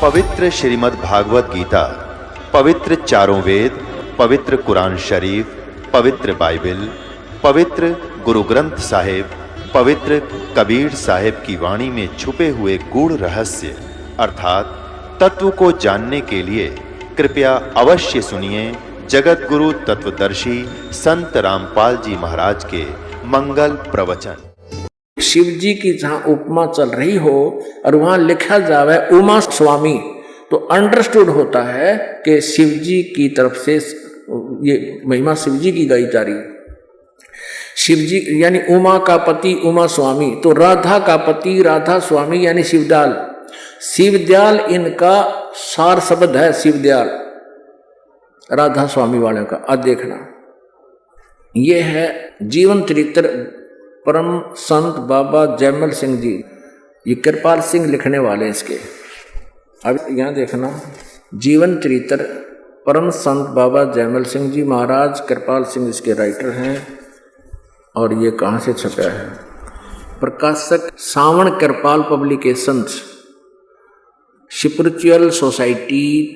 पवित्र श्रीमद् भागवत गीता, पवित्र चारों वेद, पवित्र कुरान शरीफ, पवित्र बाइबल, पवित्र गुरु ग्रंथ साहिब, पवित्र कबीर साहिब की वाणी में छुपे हुए गूढ़ रहस्य अर्थात तत्व को जानने के लिए कृपया अवश्य सुनिए जगत गुरु तत्वदर्शी संत रामपाल जी महाराज के मंगल प्रवचन। शिव जी की जहां उपमा चल रही हो और वहां लिखा जावे उमा स्वामी, तो अंडरस्टूड होता है कि शिव जी की तरफ से ये महिमा शिव जी की गाई जा रही है। शिव जी यानी उमा का पति उमा स्वामी, तो राधा का पति राधा स्वामी यानी शिवदयाल। शिवदयाल इनका सार शब्द है, शिवदयाल राधा स्वामी वाले का। अब देखना, ये है जीवन चरित्र परम संत बाबा जयमल सिंह जी, ये कृपाल सिंह लिखने वाले इसके। अब यहाँ देखना, जीवन चरित्र परम संत बाबा जयमल सिंह जी महाराज, कृपाल सिंह इसके राइटर हैं। और ये कहाँ से छपा है? प्रकाशक Sawan Kirpal publications, spiritual society,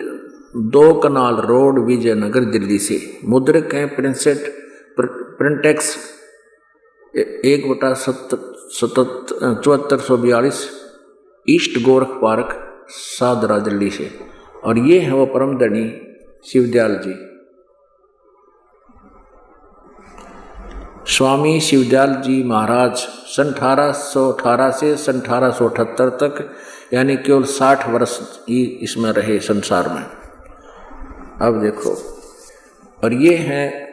2 canal road, Vijaynagar, Delhi से। मुद्रक हैं प्रिंसेट प्रिंटेक्स 1/7442 ईस्ट गोरख पार्क, सादरा, दिल्ली से। और ये है वो परम धनी शिवदयाल जी। स्वामी शिवदयाल जी महाराज सन 1818 से सन 1878 तक, यानी केवल 60 वर्ष ही इसमें रहे संसार में। अब देखो, और ये हैं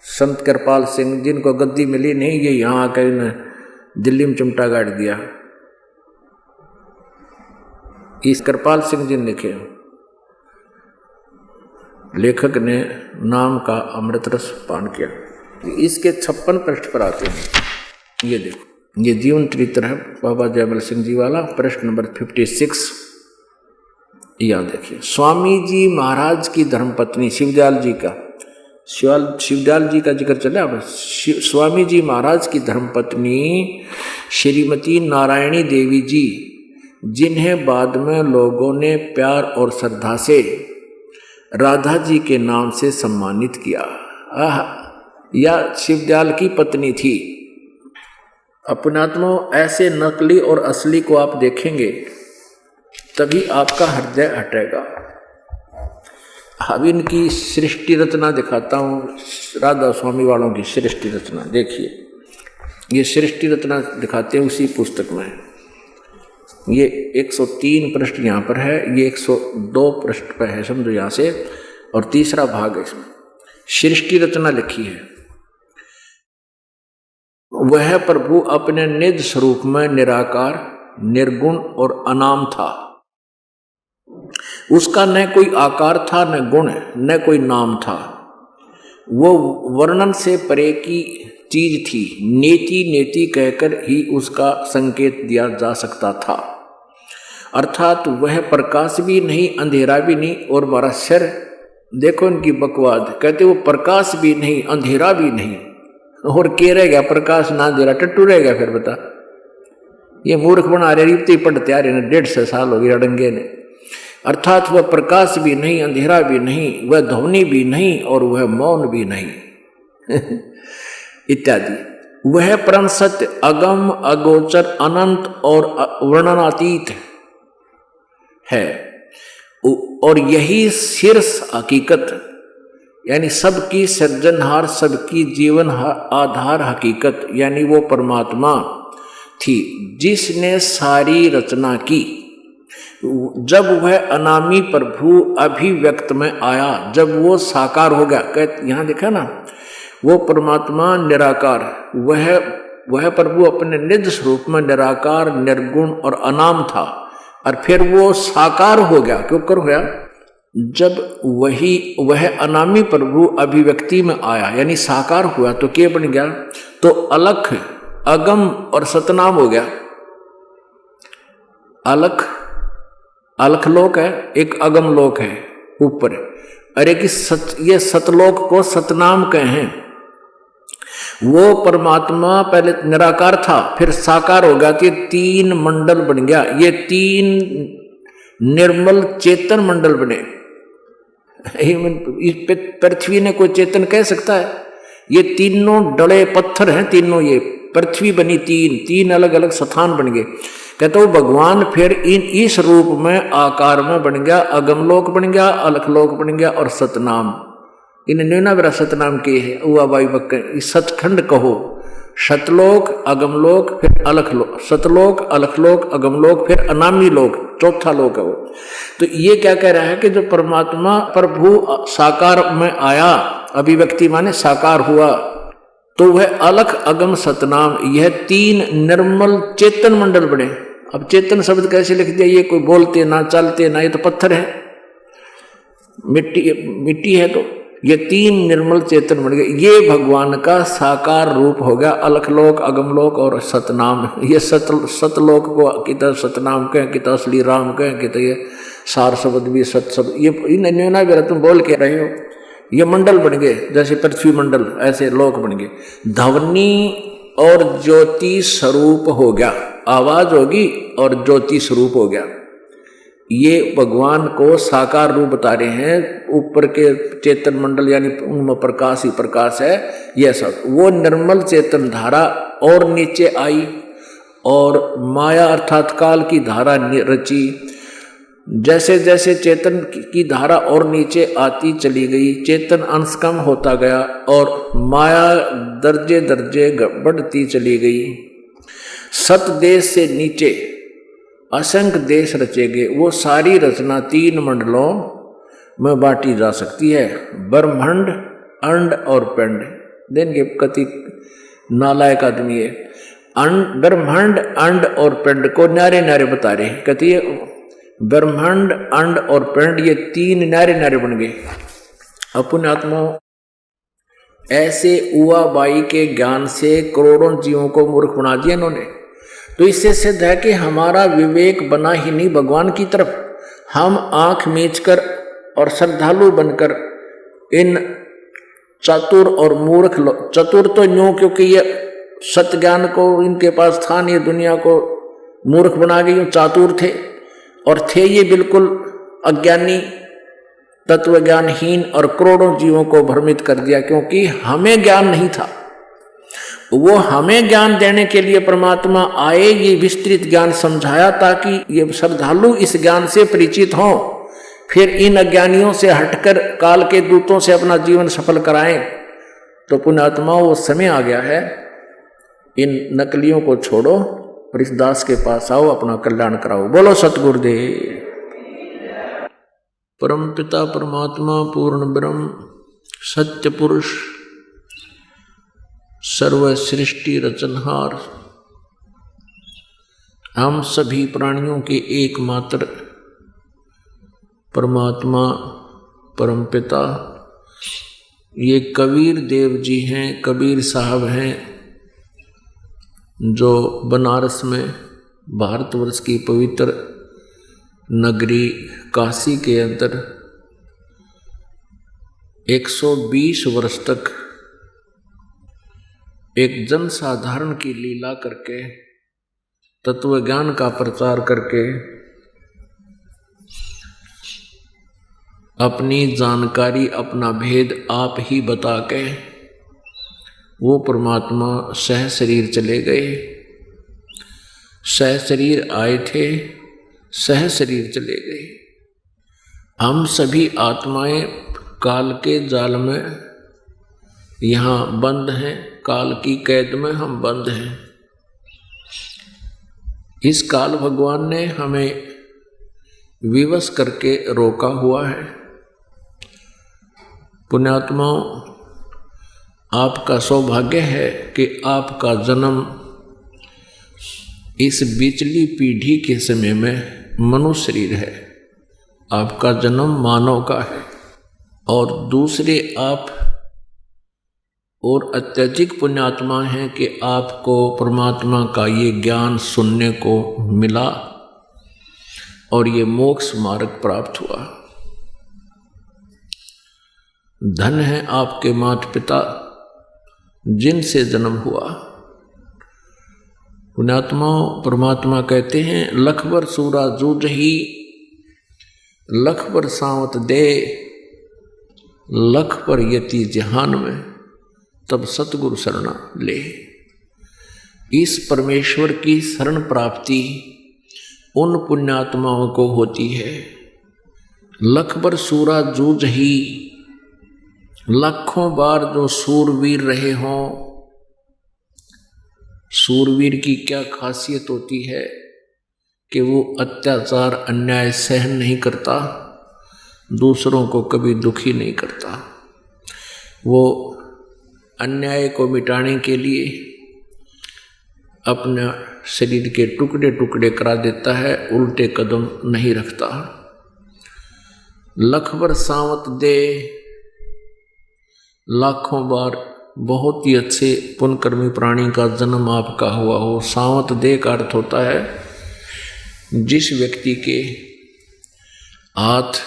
संत कृपाल सिंह, जिनको गद्दी मिली नहीं, ये यहाँ आकर दिल्ली में चिमटा गाड़ दिया। इस कृपाल सिंह जी ने लिखे, लेखक ने नाम का अमृत रस पान किया। इसके 56 पृष्ठ पर आते हैं। ये देखो, ये जीवन चरित्र है बाबा जयमल सिंह जी वाला, पृष्ठ नंबर 56। यहाँ देखिए, स्वामी जी महाराज की धर्मपत्नी शिवदयाल जी का, शिवदयाल जी का जिक्र चला। अब स्वामी जी महाराज की धर्मपत्नी श्रीमती नारायणी देवी जी, जिन्हें बाद में लोगों ने प्यार और श्रद्धा से राधा जी के नाम से सम्मानित किया। या शिवदयाल की पत्नी थी। अपनात्मा ऐसे नकली और असली को आप देखेंगे तभी आपका हृदय हटेगा। अब इनकी सृष्टि रचना दिखाता हूँ, राधा स्वामी वालों की सृष्टि रचना देखिए। ये सृष्टि रचना दिखाते हैं उसी पुस्तक में। ये 103 पृष्ठ यहाँ पर है, ये 102 पृष्ठ पर है, समझो यहाँ से। और तीसरा भाग है इसमें, सृष्टि रचना लिखी है। वह प्रभु अपने निज स्वरूप में निराकार, निर्गुण और अनाम था। उसका न कोई आकार था, न गुण, न कोई नाम था। वो वर्णन से परे की चीज थी। नेति नेति कहकर ही उसका संकेत दिया जा सकता था। अर्थात वह प्रकाश भी नहीं, अंधेरा भी नहीं। और हमारा सिर देखो इनकी बकवाद, कहते वो प्रकाश भी नहीं, अंधेरा भी नहीं। और के रह गया प्रकाश ना अंधेरा, टट्टू रह गया। फिर बता, ये मूर्ख बना रहे, रिपते पढ़ते आ रहे ने, 150 साल हो गए अड़ंगे ने। अर्थात वह प्रकाश भी नहीं, अंधेरा भी नहीं, वह ध्वनि भी नहीं, और वह मौन भी नहीं इत्यादि। वह परम सत्य, अगम, अगोचर, अनंत और वर्णनातीत है। और यही शीर्ष हकीकत, यानी सबकी सृजनहार, सबकी जीवन आधार हकीकत, यानी वो परमात्मा थी जिसने सारी रचना की। जब वह अनामी प्रभु अभिव्यक्त में आया, जब वो साकार हो गया, कहते यहाँ देखा ना, वो परमात्मा निराकार, वह प्रभु अपने निज स्वरूप में निराकार, निर्गुण और अनाम था। और फिर वो साकार हो गया। क्यों कर गया? जब वह अनामी प्रभु अभिव्यक्ति में आया, यानी साकार हुआ, तो क्या बन गया? तो अलख, अगम और सतनाम हो गया। अलख लोक है, एक अगम लोक है ऊपर। अरे कि ये सतलोक को सतनाम कहें। वो परमात्मा पहले निराकार था, फिर साकार हो गया, तो 3 मंडल बन गया। ये 3 निर्मल चेतन मंडल बने। इस पृथ्वी ने कोई चेतन कह सकता है? ये तीनों डले पत्थर हैं, तीनों ये पृथ्वी बनी, तीन अलग अलग स्थान बन गए। कहते हो भगवान फिर इस रूप में आकार में बन गया, अगमलोक बन गया, अलखलोक बन गया और सतनाम। इन न्यूना मेरा सतनाम की है उआ बाई बक्के सतखंड कहो, शतलोक अगमलोक फिर अलखलोक, सतलोक अलखलोक अगमलोक फिर अनामी लोक, चौथा लोक है वो। तो ये क्या कह रहा है कि जो परमात्मा प्रभु साकार में आया, अभिव्यक्ति माने साकार हुआ, तो वह अलख अगम सतनाम, यह तीन निर्मल चेतन मंडल बने। अब चेतन शब्द कैसे लिख दिया? ये कोई बोलते ना चलते ना, ये तो पत्थर है, मिट्टी है, तो ये तीन निर्मल चेतन बन गए। ये भगवान का साकार रूप हो गया, अलखलोक अगमलोक और सतनाम। ये सतलोक को कितना सतनाम कहें, कितना श्री राम कहें, कितना ये सार शब्द भी सत शब्द, ये इन न्यूना भी तुम बोल के रहे हो। ये मंडल बन गए, जैसे पृथ्वी मंडल ऐसे लोक बन गए। ध्वनि और ज्योति स्वरूप हो गया, आवाज होगी और ज्योति स्वरूप हो गया। ये भगवान को साकार रूप बता रहे हैं। ऊपर के चेतन मंडल यानी उनमें प्रकाश ही प्रकाश है, यह सब वो निर्मल चेतन धारा और नीचे आई और माया अर्थात काल की धारा रची। जैसे जैसे चेतन की धारा और नीचे आती चली गई, चेतन अंश कम होता गया और माया दर्जे दर्जे बढ़ती चली गई। सत देश से नीचे असंख्य देश रचे गए। वो सारी रचना तीन मंडलों में बांटी जा सकती है, ब्रह्मांड अंड और पिंड। देंगे कति नालायक आदमी है, ब्रह्मांड अंड और पिंड को न्यारे न्यारे बता रहे हैं। कहती है ब्रह्मांड अंड और पिंड ये तीन न्यारे न्यारे बन गए। अपने आत्मा ऐसे उआ बाई के ज्ञान से करोड़ों जीवों को मूर्ख बना दिया इन्होंने। तो इससे सिद्ध है कि हमारा विवेक बना ही नहीं भगवान की तरफ। हम आंख मीचकर और श्रद्धालु बनकर इन चतुर और मूर्ख लोग, चतुर तो न्यों क्योंकि ये सत्य ज्ञान को इनके पास था नहीं, दुनिया को मूर्ख बना गई, चातुर थे और थे ये बिल्कुल अज्ञानी तत्व ज्ञानहीन और करोड़ों जीवों को भ्रमित कर दिया क्योंकि हमें ज्ञान नहीं था। वो हमें ज्ञान देने के लिए परमात्मा आए, ये विस्तृत ज्ञान समझाया ताकि ये श्रद्धालु इस ज्ञान से परिचित हों, फिर इन अज्ञानियों से हटकर काल के दूतों से अपना जीवन सफल कराएं। तो पुण्यात्मा वो समय आ गया है, इन नकलियों को छोड़ो और इस दास के पास आओ, अपना कल्याण कराओ। बोलो सतगुरुदेव। परम पिता परमात्मा पूर्ण ब्रह्म सत्य पुरुष सर्व सृष्टि रचनहार, हम सभी प्राणियों के एकमात्र परमात्मा परम पिता ये कबीर देव जी हैं, कबीर साहब हैं, जो बनारस में भारतवर्ष की पवित्र नगरी काशी के अंदर 120 वर्ष तक एक जनसाधारण की लीला करके तत्व ज्ञान का प्रचार करके अपनी जानकारी अपना भेद आप ही बता के वो परमात्मा सह शरीर चले गए। सह शरीर आए थे, सह शरीर चले गए। हम सभी आत्माएं काल के जाल में यहाँ बंद हैं, काल की कैद में हम बंद हैं। इस काल भगवान ने हमें विवश करके रोका हुआ है। पुण्यात्माओं, आपका सौभाग्य है कि आपका जन्म इस बिचली पीढ़ी के समय में मनुष्य शरीर है। आपका जन्म मानव का है और दूसरे आप और अत्यधिक पुण्यात्मा हैं कि आपको परमात्मा का ये ज्ञान सुनने को मिला और ये मोक्ष मार्ग प्राप्त हुआ। धन है आपके माता पिता जिनसे जन्म हुआ। पुण्यात्मा परमात्मा कहते हैं लखबर सूरा जूझही लख पर सावत दे, लख पर यति जहान में, तब सतगुरु शरणा ले। इस परमेश्वर की शरण प्राप्ति उन पुण्यात्माओं को होती है। लख बर सूरा जूझ ही, लाखों बार जो सूरवीर रहे हों। सूरवीर की क्या खासियत होती है कि वो अत्याचार अन्याय सहन नहीं करता, दूसरों को कभी दुखी नहीं करता। वो अन्याय को मिटाने के लिए अपना शरीर के टुकड़े टुकड़े करा देता है, उल्टे कदम नहीं रखता। लख बर सावत दे, लाखों बार बहुत ही अच्छे पुण्यकर्मी प्राणी का जन्म आपका हुआ हो। सावत दे का अर्थ होता है जिस व्यक्ति के हाथ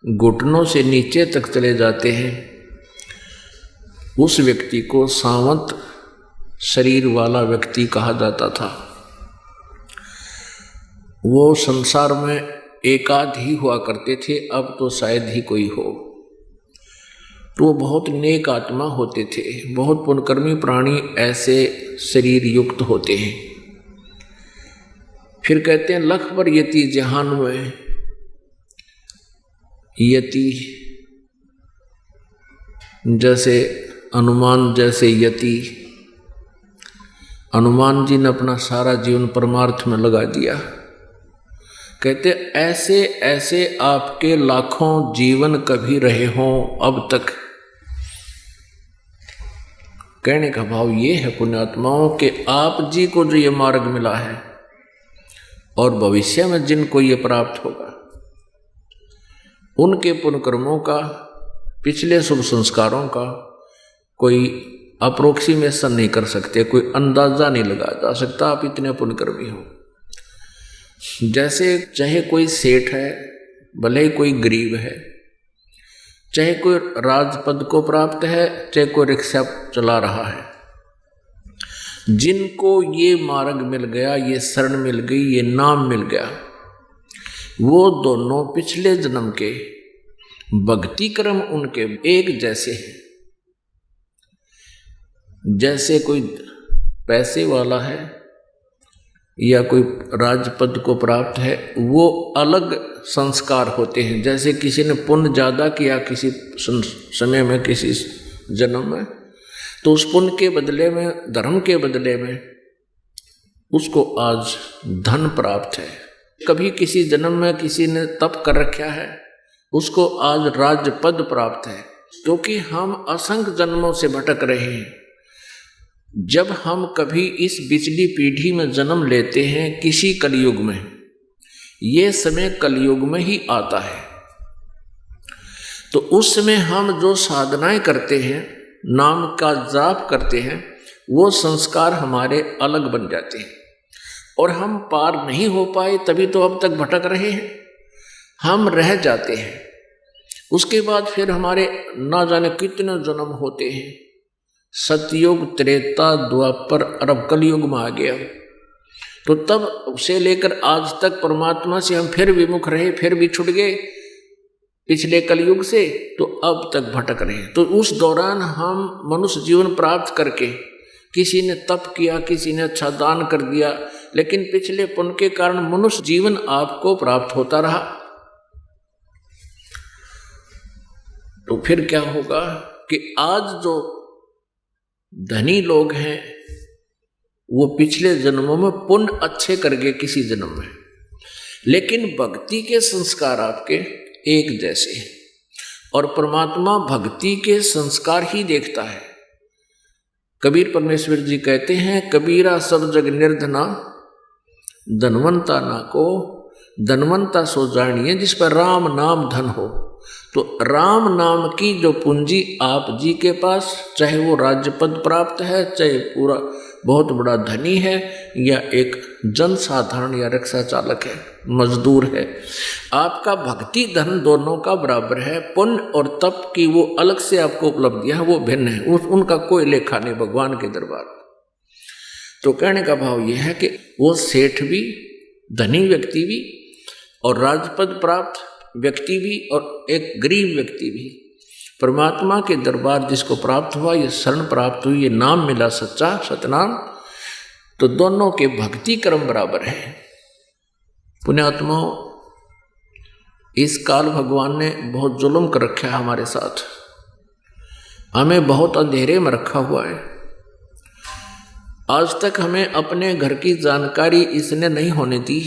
घुटनों से नीचे तक चले जाते हैं, उस व्यक्ति को सावंत शरीर वाला व्यक्ति कहा जाता था। वो संसार में एकाध ही हुआ करते थे, अब तो शायद ही कोई हो। तो वो बहुत नेक आत्मा होते थे। बहुत पुण्यकर्मी प्राणी ऐसे शरीर युक्त होते हैं। फिर कहते हैं लख पर यति जहान में। यति जैसे हनुमान जैसे यति, हनुमान जी ने अपना सारा जीवन परमार्थ में लगा दिया। कहते ऐसे ऐसे आपके लाखों जीवन कभी रहे हों अब तक। कहने का भाव ये है पुण्यात्माओं कि आप जी को जो ये मार्ग मिला है और भविष्य में जिनको ये प्राप्त होगा, उनके पुण्यकर्मों का, पिछले शुभ संस्कारों का कोई अप्रोक्सीमेशन नहीं कर सकते, कोई अंदाजा नहीं लगाया जा सकता आप इतने पुण्यकर्मी हो। जैसे चाहे कोई सेठ है, भले ही कोई गरीब है, चाहे कोई राजपद को प्राप्त है, चाहे कोई रिक्शा चला रहा है, जिनको ये मार्ग मिल गया, ये शरण मिल गई, ये नाम मिल गया, वो दोनों पिछले जन्म के भक्ति कर्म उनके एक जैसे हैं। जैसे कोई पैसे वाला है या कोई राजपद को प्राप्त है, वो अलग संस्कार होते हैं। जैसे किसी ने पुण्य ज़्यादा किया किसी समय में, किसी जन्म में, तो उस पुण्य के बदले में, धर्म के बदले में उसको आज धन प्राप्त है। कभी किसी जन्म में किसी ने तप कर रखा है, उसको आज राजपद प्राप्त है। क्योंकि हम असंख्य जन्मों से भटक रहे हैं। जब हम कभी इस पिछली पीढ़ी में जन्म लेते हैं किसी कलयुग में, ये समय कलयुग में ही आता है, तो उस समय हम जो साधनाएं करते हैं, नाम का जाप करते हैं, वो संस्कार हमारे अलग बन जाते हैं और हम पार नहीं हो पाए, तभी तो अब तक भटक रहे हैं, हम रह जाते हैं। उसके बाद फिर हमारे ना जाने कितने जन्म होते हैं। सतयुग, त्रेता, द्वापर, अब कलयुग में आ गया, तो तब से लेकर आज तक परमात्मा से हम फिर विमुख रहे, फिर भी छूट गए पिछले कलयुग से, तो अब तक भटक रहे। तो उस दौरान हम मनुष्य जीवन प्राप्त करके, किसी ने तप किया, किसी ने अच्छा दान कर दिया, लेकिन पिछले पुण्य के कारण मनुष्य जीवन आपको प्राप्त होता रहा। तो फिर क्या होगा कि आज जो धनी लोग हैं वो पिछले जन्मों में पुण्य अच्छे कर गए किसी जन्म में, लेकिन भक्ति के संस्कार आपके एक जैसे हैं और परमात्मा भक्ति के संस्कार ही देखता है। कबीर परमेश्वर जी कहते हैं, कबीरा सब जग निर्धना, धनवंता ना को, धनवंता सो जानिए जिस पर राम नाम धन हो। तो राम नाम की जो पूंजी आप जी के पास, चाहे वो राज्य पद प्राप्त है, चाहे पूरा बहुत बड़ा धनी है, या एक जनसाधारण या रिक्शा चालक है, मजदूर है, आपका भक्ति धन दोनों का बराबर है। पुण्य और तप की वो अलग से आपको उपलब्धियां हैं, वो भिन्न है, उनका कोई लेखा नहीं भगवान के दरबार। तो कहने का भाव यह है कि वो सेठ भी, धनी व्यक्ति भी और राजपद प्राप्त व्यक्ति भी और एक गरीब व्यक्ति भी परमात्मा के दरबार जिसको प्राप्त हुआ, ये शरण प्राप्त हुई, ये नाम मिला सच्चा सतनाम, तो दोनों के भक्ति कर्म बराबर है। पुण्यात्माओं, इस काल भगवान ने बहुत जुल्म कर रखा है हमारे साथ, हमें बहुत अंधेरे में रखा हुआ है। आज तक हमें अपने घर की जानकारी इसने नहीं होने दी।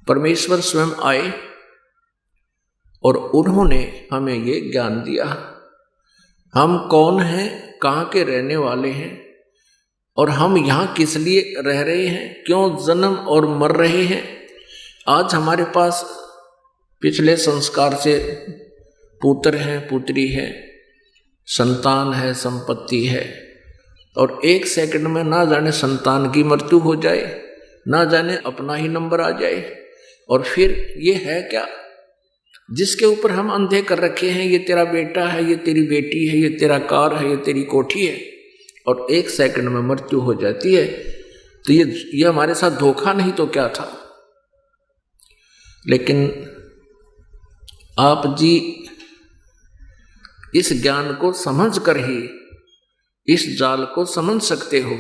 परमेश्वर स्वयं आए और उन्होंने हमें ये ज्ञान दिया, हम कौन हैं, कहाँ के रहने वाले हैं और हम यहाँ किस लिए रह रहे हैं, क्यों जन्म और मर रहे हैं। आज हमारे पास पिछले संस्कार से पुत्र हैं, पुत्री है, संतान है, संपत्ति है, और एक सेकंड में ना जाने संतान की मृत्यु हो जाए, ना जाने अपना ही नंबर आ जाए, और फिर ये है क्या जिसके ऊपर हम अंधे कर रखे हैं, ये तेरा बेटा है, ये तेरी बेटी है, ये तेरा कार है, ये तेरी कोठी है, और एक सेकंड में मृत्यु हो जाती है। तो ये हमारे साथ धोखा नहीं तो क्या था। लेकिन आप जी इस ज्ञान को समझ कर ही इस जाल को समझ सकते हो,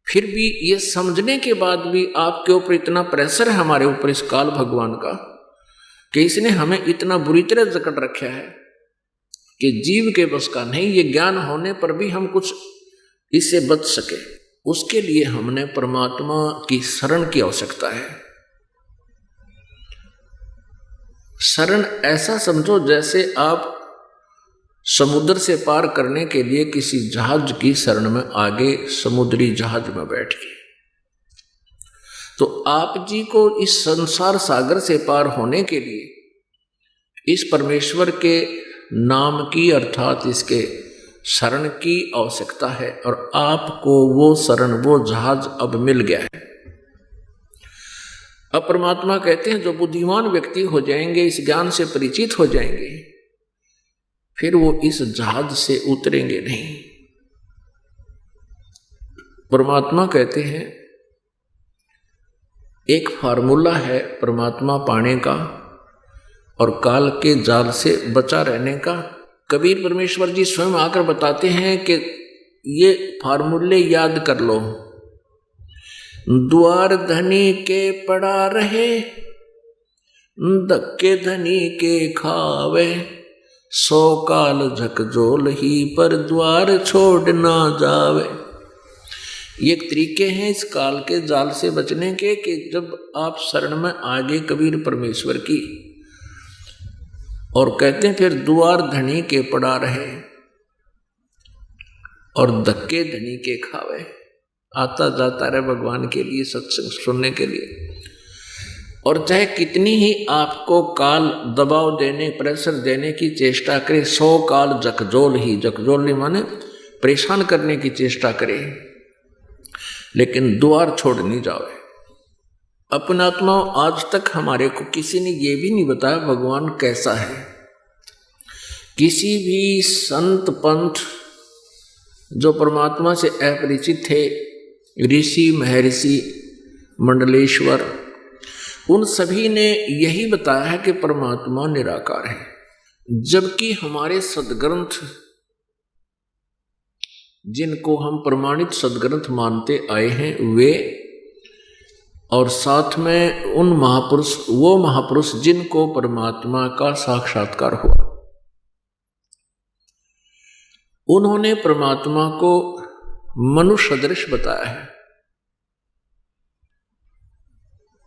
फिर भी ये समझने के बाद भी आपके ऊपर इतना प्रेशर है हमारे ऊपर इस काल भगवान का कि इसने हमें इतना बुरी तरह जकड़ रखा है कि जीव के बस का नहीं। ये ज्ञान होने पर भी हम कुछ इससे बच सके, उसके लिए हमने परमात्मा की शरण की आवश्यकता है। शरण ऐसा समझो जैसे आप समुद्र से पार करने के लिए किसी जहाज की शरण में आगे समुद्री जहाज में बैठ गए, तो आप जी को इस संसार सागर से पार होने के लिए इस परमेश्वर के नाम की अर्थात इसके शरण की आवश्यकता है, और आपको वो शरण, वो जहाज अब मिल गया है। अब परमात्मा कहते हैं जो बुद्धिमान व्यक्ति हो जाएंगे, इस ज्ञान से परिचित हो जाएंगे, फिर वो इस जहाज से उतरेंगे नहीं। परमात्मा कहते हैं एक फार्मूला है परमात्मा पाने का और काल के जाल से बचा रहने का। कबीर परमेश्वर जी स्वयं आकर बताते हैं कि ये फार्मूले याद कर लो। द्वार धनी के पड़ा रहे, धक्के धनी के खावे, 100 काल झकझोल ही पर द्वार छोड़ ना जावे। ये तरीके हैं इस काल के जाल से बचने के कि जब आप शरण में आगे कबीर परमेश्वर की, और कहते हैं फिर द्वार धनी के पड़ा रहे और धक्के धनी के खावे। आता जाता रहे भगवान के लिए, सत्संग सुनने के लिए, और चाहे कितनी ही आपको काल दबाव देने, प्रेशर देने की चेष्टा करे, 100 काल झकझोल ही, झकझोल नहीं माने परेशान करने की चेष्टा करे, लेकिन द्वार छोड़ नहीं जावे। अपना आत्मा आज तक हमारे को किसी ने ये भी नहीं बताया भगवान कैसा है। किसी भी संत पंथ जो परमात्मा से अपरिचित थे, ऋषि महर्षि मंडलेश्वर, उन सभी ने यही बताया है कि परमात्मा निराकार है, जबकि हमारे सदग्रंथ जिनको हम प्रमाणित सदग्रंथ मानते आए हैं वे, और साथ में उन महापुरुष, वो महापुरुष जिनको परमात्मा का साक्षात्कार हुआ, उन्होंने परमात्मा को मनुष्य सदृश बताया है।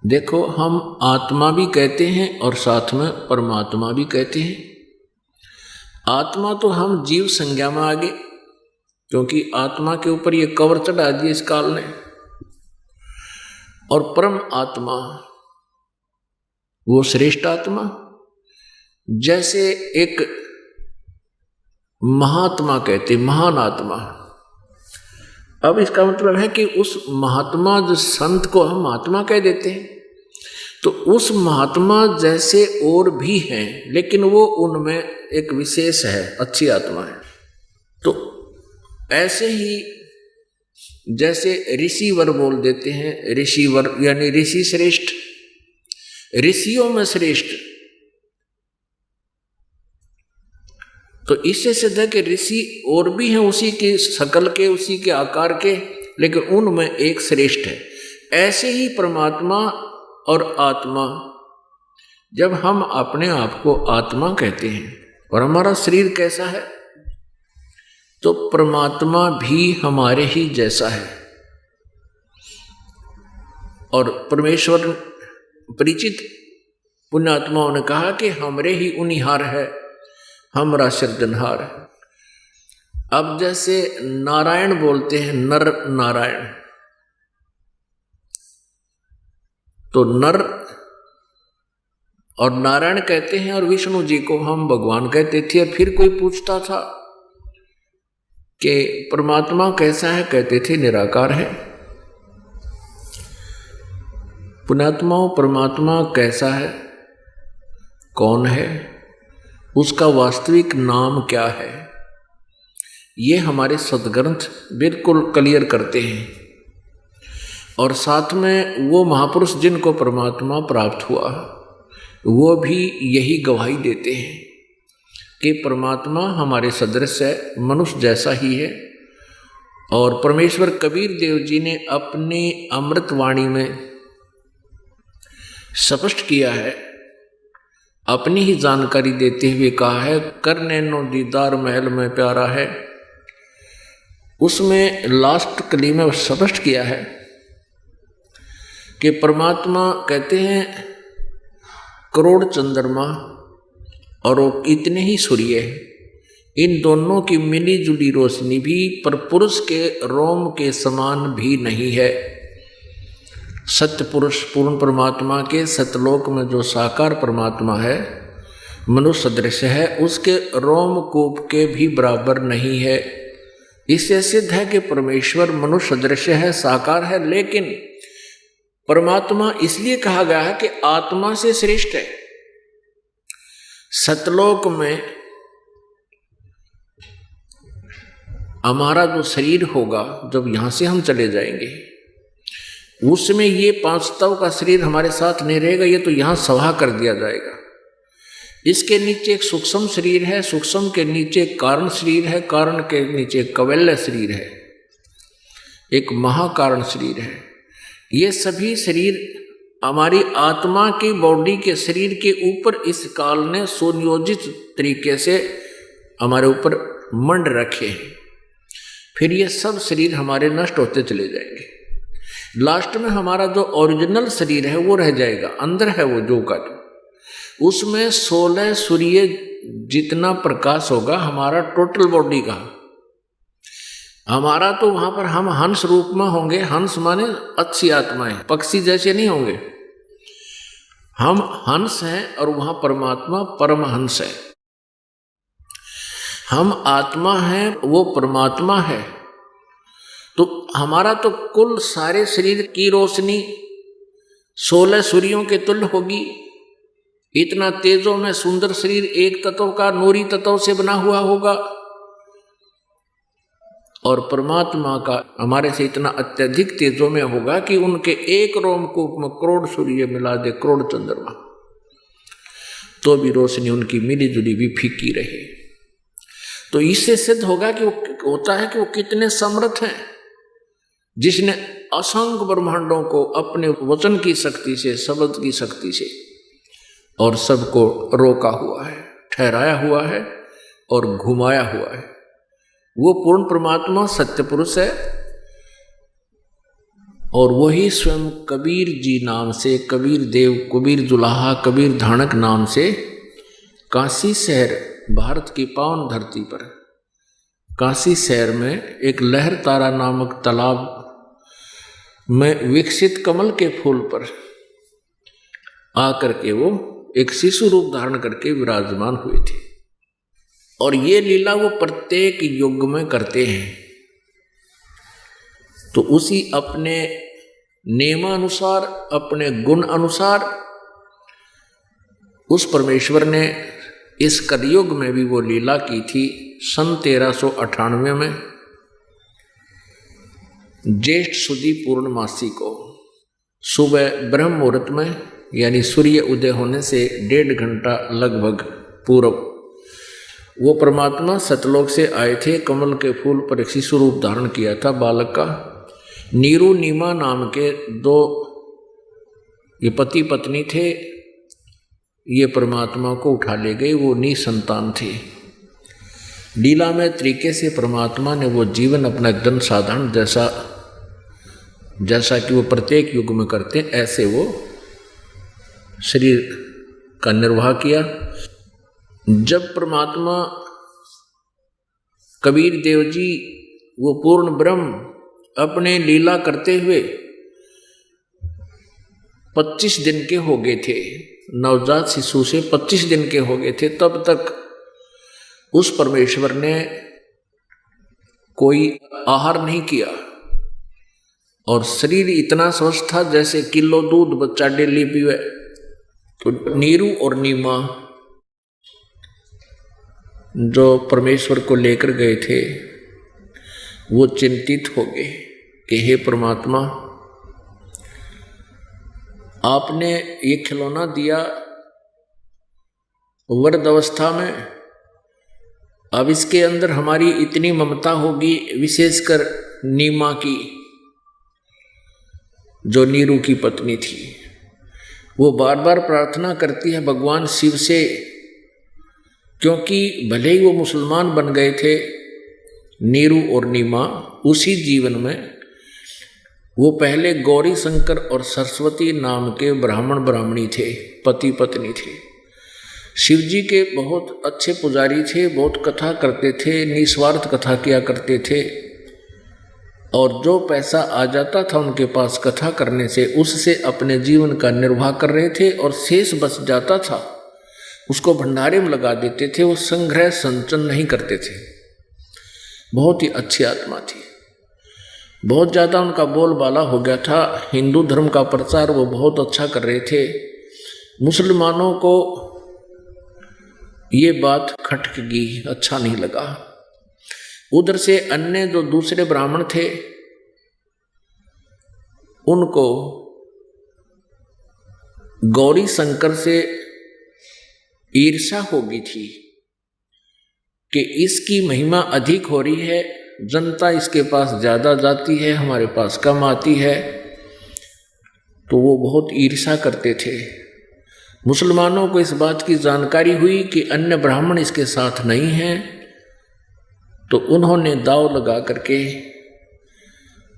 देखो, हम आत्मा भी कहते हैं और साथ में परमात्मा भी कहते हैं। आत्मा तो हम जीव संज्ञा में आ गए, क्योंकि आत्मा के ऊपर ये कवर चढ़ा दिया इस काल ने, और परम आत्मा वो श्रेष्ठ आत्मा, जैसे एक महात्मा कहते, महान आत्मा। अब इसका मतलब है कि उस महात्मा, जो संत को हम महात्मा कह देते हैं, तो उस महात्मा जैसे और भी हैं, लेकिन वो उनमें एक विशेष है, अच्छी आत्मा है। तो ऐसे ही जैसे ऋषिवर बोल देते हैं, ऋषिवर यानी ऋषि श्रेष्ठ, ऋषियों में श्रेष्ठ। तो इससे सिद्ध है कि ऋषि और भी हैं उसी के शकल के, उसी के आकार के, लेकिन उनमें एक श्रेष्ठ है। ऐसे ही परमात्मा और आत्मा, जब हम अपने आप को आत्मा कहते हैं और हमारा शरीर कैसा है, तो परमात्मा भी हमारे ही जैसा है। और परमेश्वर परिचित पुण्यात्माओं ने कहा कि हमरे ही उनिहार है, हमरा सिरजनहार है। अब जैसे नारायण बोलते हैं, नर नारायण, तो नर और नारायण कहते हैं और विष्णु जी को हम भगवान कहते थे। और फिर कोई पूछता था कि परमात्मा कैसा है, कहते थे निराकार है। पुण्यात्माओं, परमात्मा कैसा है, कौन है, उसका वास्तविक नाम क्या है, ये हमारे सद्ग्रंथ बिल्कुल क्लियर करते हैं। और साथ में वो महापुरुष जिनको परमात्मा प्राप्त हुआ, वो भी यही गवाही देते हैं कि परमात्मा हमारे सदृश है, मनुष्य जैसा ही है। और परमेश्वर कबीर देव जी ने अपनी अमृत वाणी में स्पष्ट किया है, अपनी ही जानकारी देते हुए कहा है, कर नैनो दीदार महल में प्यारा है। उसमें लास्ट कली में स्पष्ट किया है कि परमात्मा कहते हैं करोड़ चंद्रमा और इतने ही सूर्य, इन दोनों की मिली जुली रोशनी भी पर पुरुष के रोम के समान भी नहीं है। सत्य पुरुष पूर्ण परमात्मा के सतलोक में जो साकार परमात्मा है, मनुष्य सदृश है, उसके रोम कूप के भी बराबर नहीं है। इससे सिद्ध है कि परमेश्वर मनुष्य सदृश है, साकार है, लेकिन परमात्मा इसलिए कहा गया है कि आत्मा से श्रेष्ठ है। सतलोक में हमारा जो शरीर होगा, जब यहां से हम चले जाएंगे, उसमें ये पांचतव का शरीर हमारे साथ नहीं रहेगा, ये तो यहां सभा कर दिया जाएगा। इसके नीचे एक सूक्ष्म शरीर है, सूक्ष्म के नीचे कारण शरीर है, कारण के नीचे कैवल्य शरीर है, एक महाकारण शरीर है। ये सभी शरीर हमारी आत्मा की बॉडी के शरीर के ऊपर इस काल ने सुनियोजित तरीके से हमारे ऊपर मंड रखे हैं। फिर ये सब शरीर हमारे नष्ट होते चले जाएंगे। लास्ट में हमारा जो ओरिजिनल शरीर है वो रह जाएगा, अंदर है वो जो का जो, उसमें 16 सूर्य जितना प्रकाश होगा हमारा टोटल बॉडी का। हमारा तो वहां पर हम हंस रूप में होंगे, हंस माने अच्छी आत्माएं, पक्षी जैसे नहीं होंगे, हम हंस हैं और वहां परमात्मा परमहंस है। हम आत्मा हैं, वो परमात्मा है। तो हमारा तो कुल सारे शरीर की रोशनी 16 सूर्यों के तुल्य होगी। इतना तेजों में सुंदर शरीर एक तत्व का नूरी तत्व से बना हुआ होगा, और परमात्मा का हमारे से इतना अत्यधिक तेजों में होगा कि उनके एक रोमकूप में करोड़ सूर्य मिला दे, करोड़ चंद्रमा, तो भी रोशनी उनकी मिली जुली भी फीकी रहे। तो इससे सिद्ध होगा कि वो होता है कि वो कितने समर्थ हैं, जिसने असंख्य ब्रह्मांडों को अपने वचन की शक्ति से, शब्द की शक्ति से और सबको रोका हुआ है, ठहराया हुआ है और घुमाया हुआ है। वो पूर्ण परमात्मा सत्य पुरुष है। और वही स्वयं कबीर जी नाम से, कबीर देव, कबीर दुल्हा, कबीर धानक नाम से काशी शहर, भारत की पावन धरती पर काशी शहर में एक लहर तारा नामक तालाब में विकसित कमल के फूल पर आकर के वो एक शिशु रूप धारण करके विराजमान हुए थे। और ये लीला वो प्रत्येक युग में करते हैं। तो उसी अपने नियमानुसार, अपने गुण अनुसार उस परमेश्वर ने इस कलयुग में भी वो लीला की थी। सन 1398 में ज्येष्ठ सुदी पूर्णमासी को सुबह ब्रह्म मुहूर्त में यानी सूर्य उदय होने से 1.5 घंटा लगभग पूर्व वो परमात्मा सतलोक से आए थे। कमल के फूल पर एक शिशु रूप धारण किया था बालक का। नीरू नीमा नाम के 2 ये पति पत्नी थे। ये परमात्मा को उठा ले गए, वो निसंतान थे। लीलामय तरीके से परमात्मा ने वो जीवन अपना एकदम साधारण जैसा कि वो प्रत्येक युग में करते ऐसे वो शरीर का निर्वाह किया। जब परमात्मा कबीर देव जी वो पूर्ण ब्रह्म अपने लीला करते हुए 25 दिन के हो गए थे, नवजात शिशु से 25 दिन के हो गए थे, तब तक उस परमेश्वर ने कोई आहार नहीं किया और शरीर इतना स्वस्थ था जैसे किलो दूध बच्चा डेली पीवे। तो नीरू और नीमा जो परमेश्वर को लेकर गए थे वो चिंतित हो गए कि हे परमात्मा, आपने ये खिलौना दिया वृद्ध अवस्था में, अब इसके अंदर हमारी इतनी ममता होगी, विशेषकर नीमा की जो नीरू की पत्नी थी। वो बार बार प्रार्थना करती है भगवान शिव से, क्योंकि भले ही वो मुसलमान बन गए थे नीरू और नीमा, उसी जीवन में वो पहले गौरी शंकर और सरस्वती नाम के ब्राह्मण ब्राह्मणी थे, पति पत्नी थे। शिव जी के बहुत अच्छे पुजारी थे, बहुत कथा करते थे, निस्वार्थ कथा किया करते थे और जो पैसा आ जाता था उनके पास कथा करने से उससे अपने जीवन का निर्वाह कर रहे थे और शेष बच जाता था उसको भंडारे में लगा देते थे। वो संग्रह संचन नहीं करते थे। बहुत ही अच्छी आत्मा थी, बहुत ज़्यादा उनका बोलबाला हो गया था, हिंदू धर्म का प्रचार वो बहुत अच्छा कर रहे थे। मुसलमानों को ये बात खटक गई, अच्छा नहीं लगा। उधर से अन्य जो दूसरे ब्राह्मण थे उनको गौरी शंकर से ईर्ष्या हो गई थी कि इसकी महिमा अधिक हो रही है, जनता इसके पास ज़्यादा जाती है, हमारे पास कम आती है, तो वो बहुत ईर्ष्या करते थे। मुसलमानों को इस बात की जानकारी हुई कि अन्य ब्राह्मण इसके साथ नहीं हैं, तो उन्होंने दाव लगा करके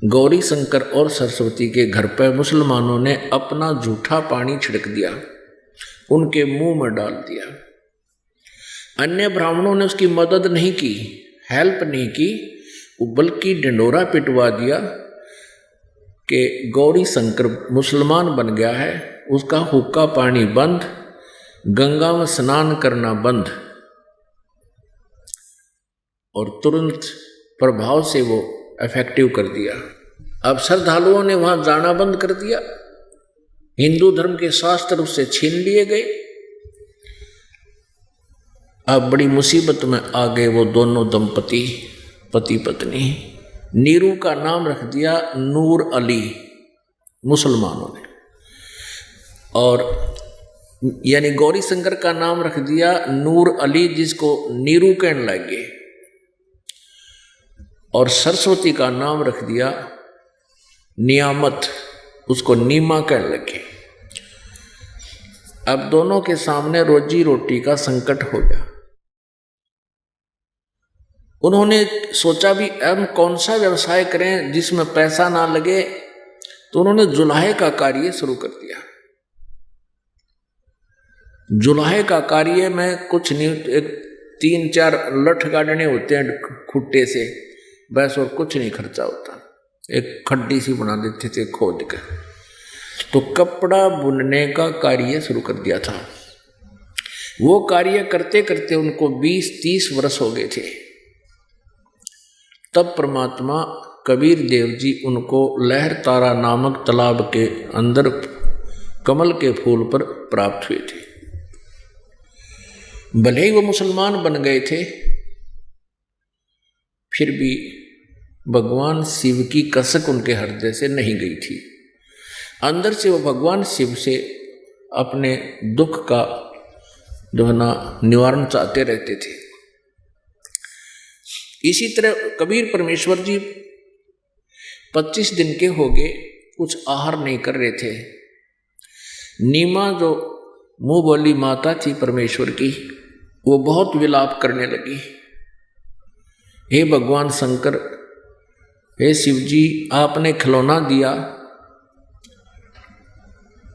गौरी शंकर और सरस्वती के घर पर मुसलमानों ने अपना झूठा पानी छिड़क दिया, उनके मुंह में डाल दिया। अन्य ब्राह्मणों ने उसकी मदद नहीं की, हेल्प नहीं की, बल्कि ढिंडोरा पिटवा दिया कि गौरी शंकर मुसलमान बन गया है, उसका हुक्का पानी बंद, गंगा में स्नान करना बंद, और तुरंत प्रभाव से वो इफेक्टिव कर दिया। अब श्रद्धालुओं ने वहां जाना बंद कर दिया, हिंदू धर्म के शास्त्र उससे छीन लिए गए। अब बड़ी मुसीबत में आ गए वो दोनों दंपति, पति पत्नी। नीरू का नाम रख दिया नूर अली मुसलमानों ने, और यानी गौरी शंकर का नाम रख दिया नूर अली, जिसको नीरू कहने लगे, और सरस्वती का नाम रख दिया नियामत, उसको नीमा कहने लगे। अब दोनों के सामने रोजी रोटी का संकट हो गया। उन्होंने सोचा भी हम कौन सा व्यवसाय करें जिसमें पैसा ना लगे, तो उन्होंने जुलाहे का कार्य शुरू कर दिया। जुलाहे का कार्य में कुछ नहीं, एक 3-4 लठ गाड़ने होते हैं खुट्टे से, बस और कुछ नहीं खर्चा होता। एक खड्डी सी बना देते थे खोद कर, तो कपड़ा बुनने का कार्य शुरू कर दिया था। वो कार्य करते करते उनको 20-30 वर्ष हो गए थे। तब परमात्मा कबीर देव जी उनको लहर तारा नामक तालाब के अंदर कमल के फूल पर प्राप्त हुए थे। भले ही वो मुसलमान बन गए थे, फिर भी भगवान शिव की कसक उनके हृदय से नहीं गई थी। अंदर से वो भगवान शिव से अपने दुख का जो है ना निवारण चाहते रहते थे। इसी तरह कबीर परमेश्वर जी 25 दिन के हो गए, कुछ आहार नहीं कर रहे थे। नीमा जो मुंह बोली माता थी परमेश्वर की, वो बहुत विलाप करने लगी। हे भगवान शंकर, हे शिव जी, आपने खिलौना दिया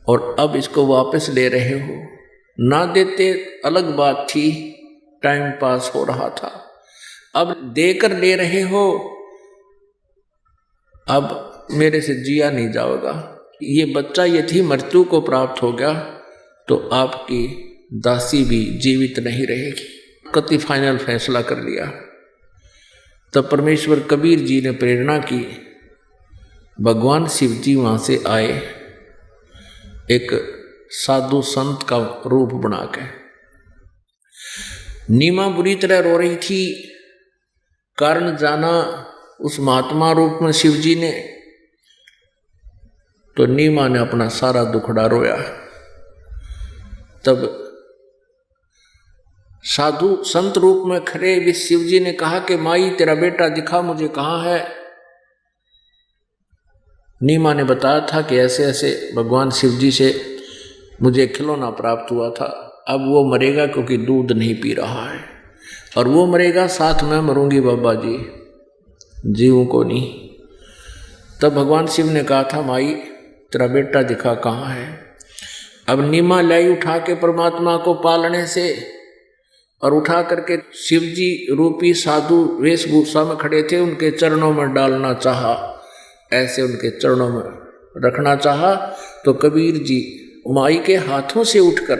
और अब इसको वापस ले रहे हो। ना देते अलग बात थी, टाइम पास हो रहा था, अब देकर ले रहे हो, अब मेरे से जिया नहीं जाएगा। ये बच्चा यदि मृत्यु को प्राप्त हो गया तो आपकी दासी भी जीवित नहीं रहेगी। कति फाइनल फैसला कर लिया। तब परमेश्वर कबीर जी ने प्रेरणा की, भगवान शिव जी वहाँ से आए एक साधु संत का रूप बना के। नीमा बुरी तरह रो रही थी, कारण जाना उस महात्मा रूप में शिव जी ने, तो नीमा ने अपना सारा दुखड़ा रोया। तब साधु संत रूप में खड़े भी शिव जी ने कहा कि माई तेरा बेटा दिखा मुझे, कहाँ है। नीमा ने बताया था कि ऐसे ऐसे भगवान शिव जी से मुझे खिलौना प्राप्त हुआ था, अब वो मरेगा क्योंकि दूध नहीं पी रहा है, और वो मरेगा साथ में मरूंगी बाबा जी, जीवों को नहीं। तब भगवान शिव ने कहा था माई तेरा बेटा दिखा, कहाँ है। अब नीमा लाई उठा के परमात्मा को पालने से, और उठा करके शिव जी रूपी साधु वेशभूषा में खड़े थे, उनके चरणों में डालना चाहा, ऐसे उनके चरणों में रखना चाहा। तो कबीर जी माई के हाथों से उठकर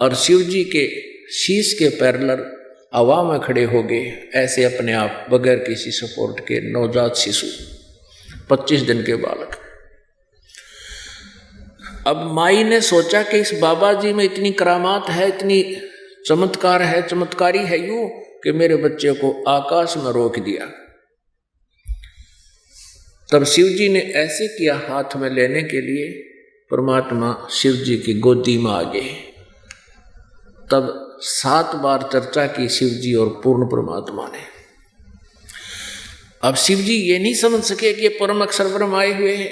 और शिव जी के शीश के पैरेलल हवा में खड़े हो गए, ऐसे अपने आप बगैर किसी सपोर्ट के। नवजात शिशु 25 दिन के बालक। अब माई ने सोचा कि इस बाबा जी में इतनी करामात है, इतनी चमत्कार है, चमत्कारी है यूं कि मेरे बच्चे को आकाश में रोक दिया। तब शिव जी ने ऐसे किया, हाथ में लेने के लिए परमात्मा शिव जी की गोदी में आ गए। तब 7 बार चर्चा की शिव जी और पूर्ण परमात्मा ने। अब शिव जी ये नहीं समझ सके कि ये परम अक्षर ब्रह्म आए हुए हैं,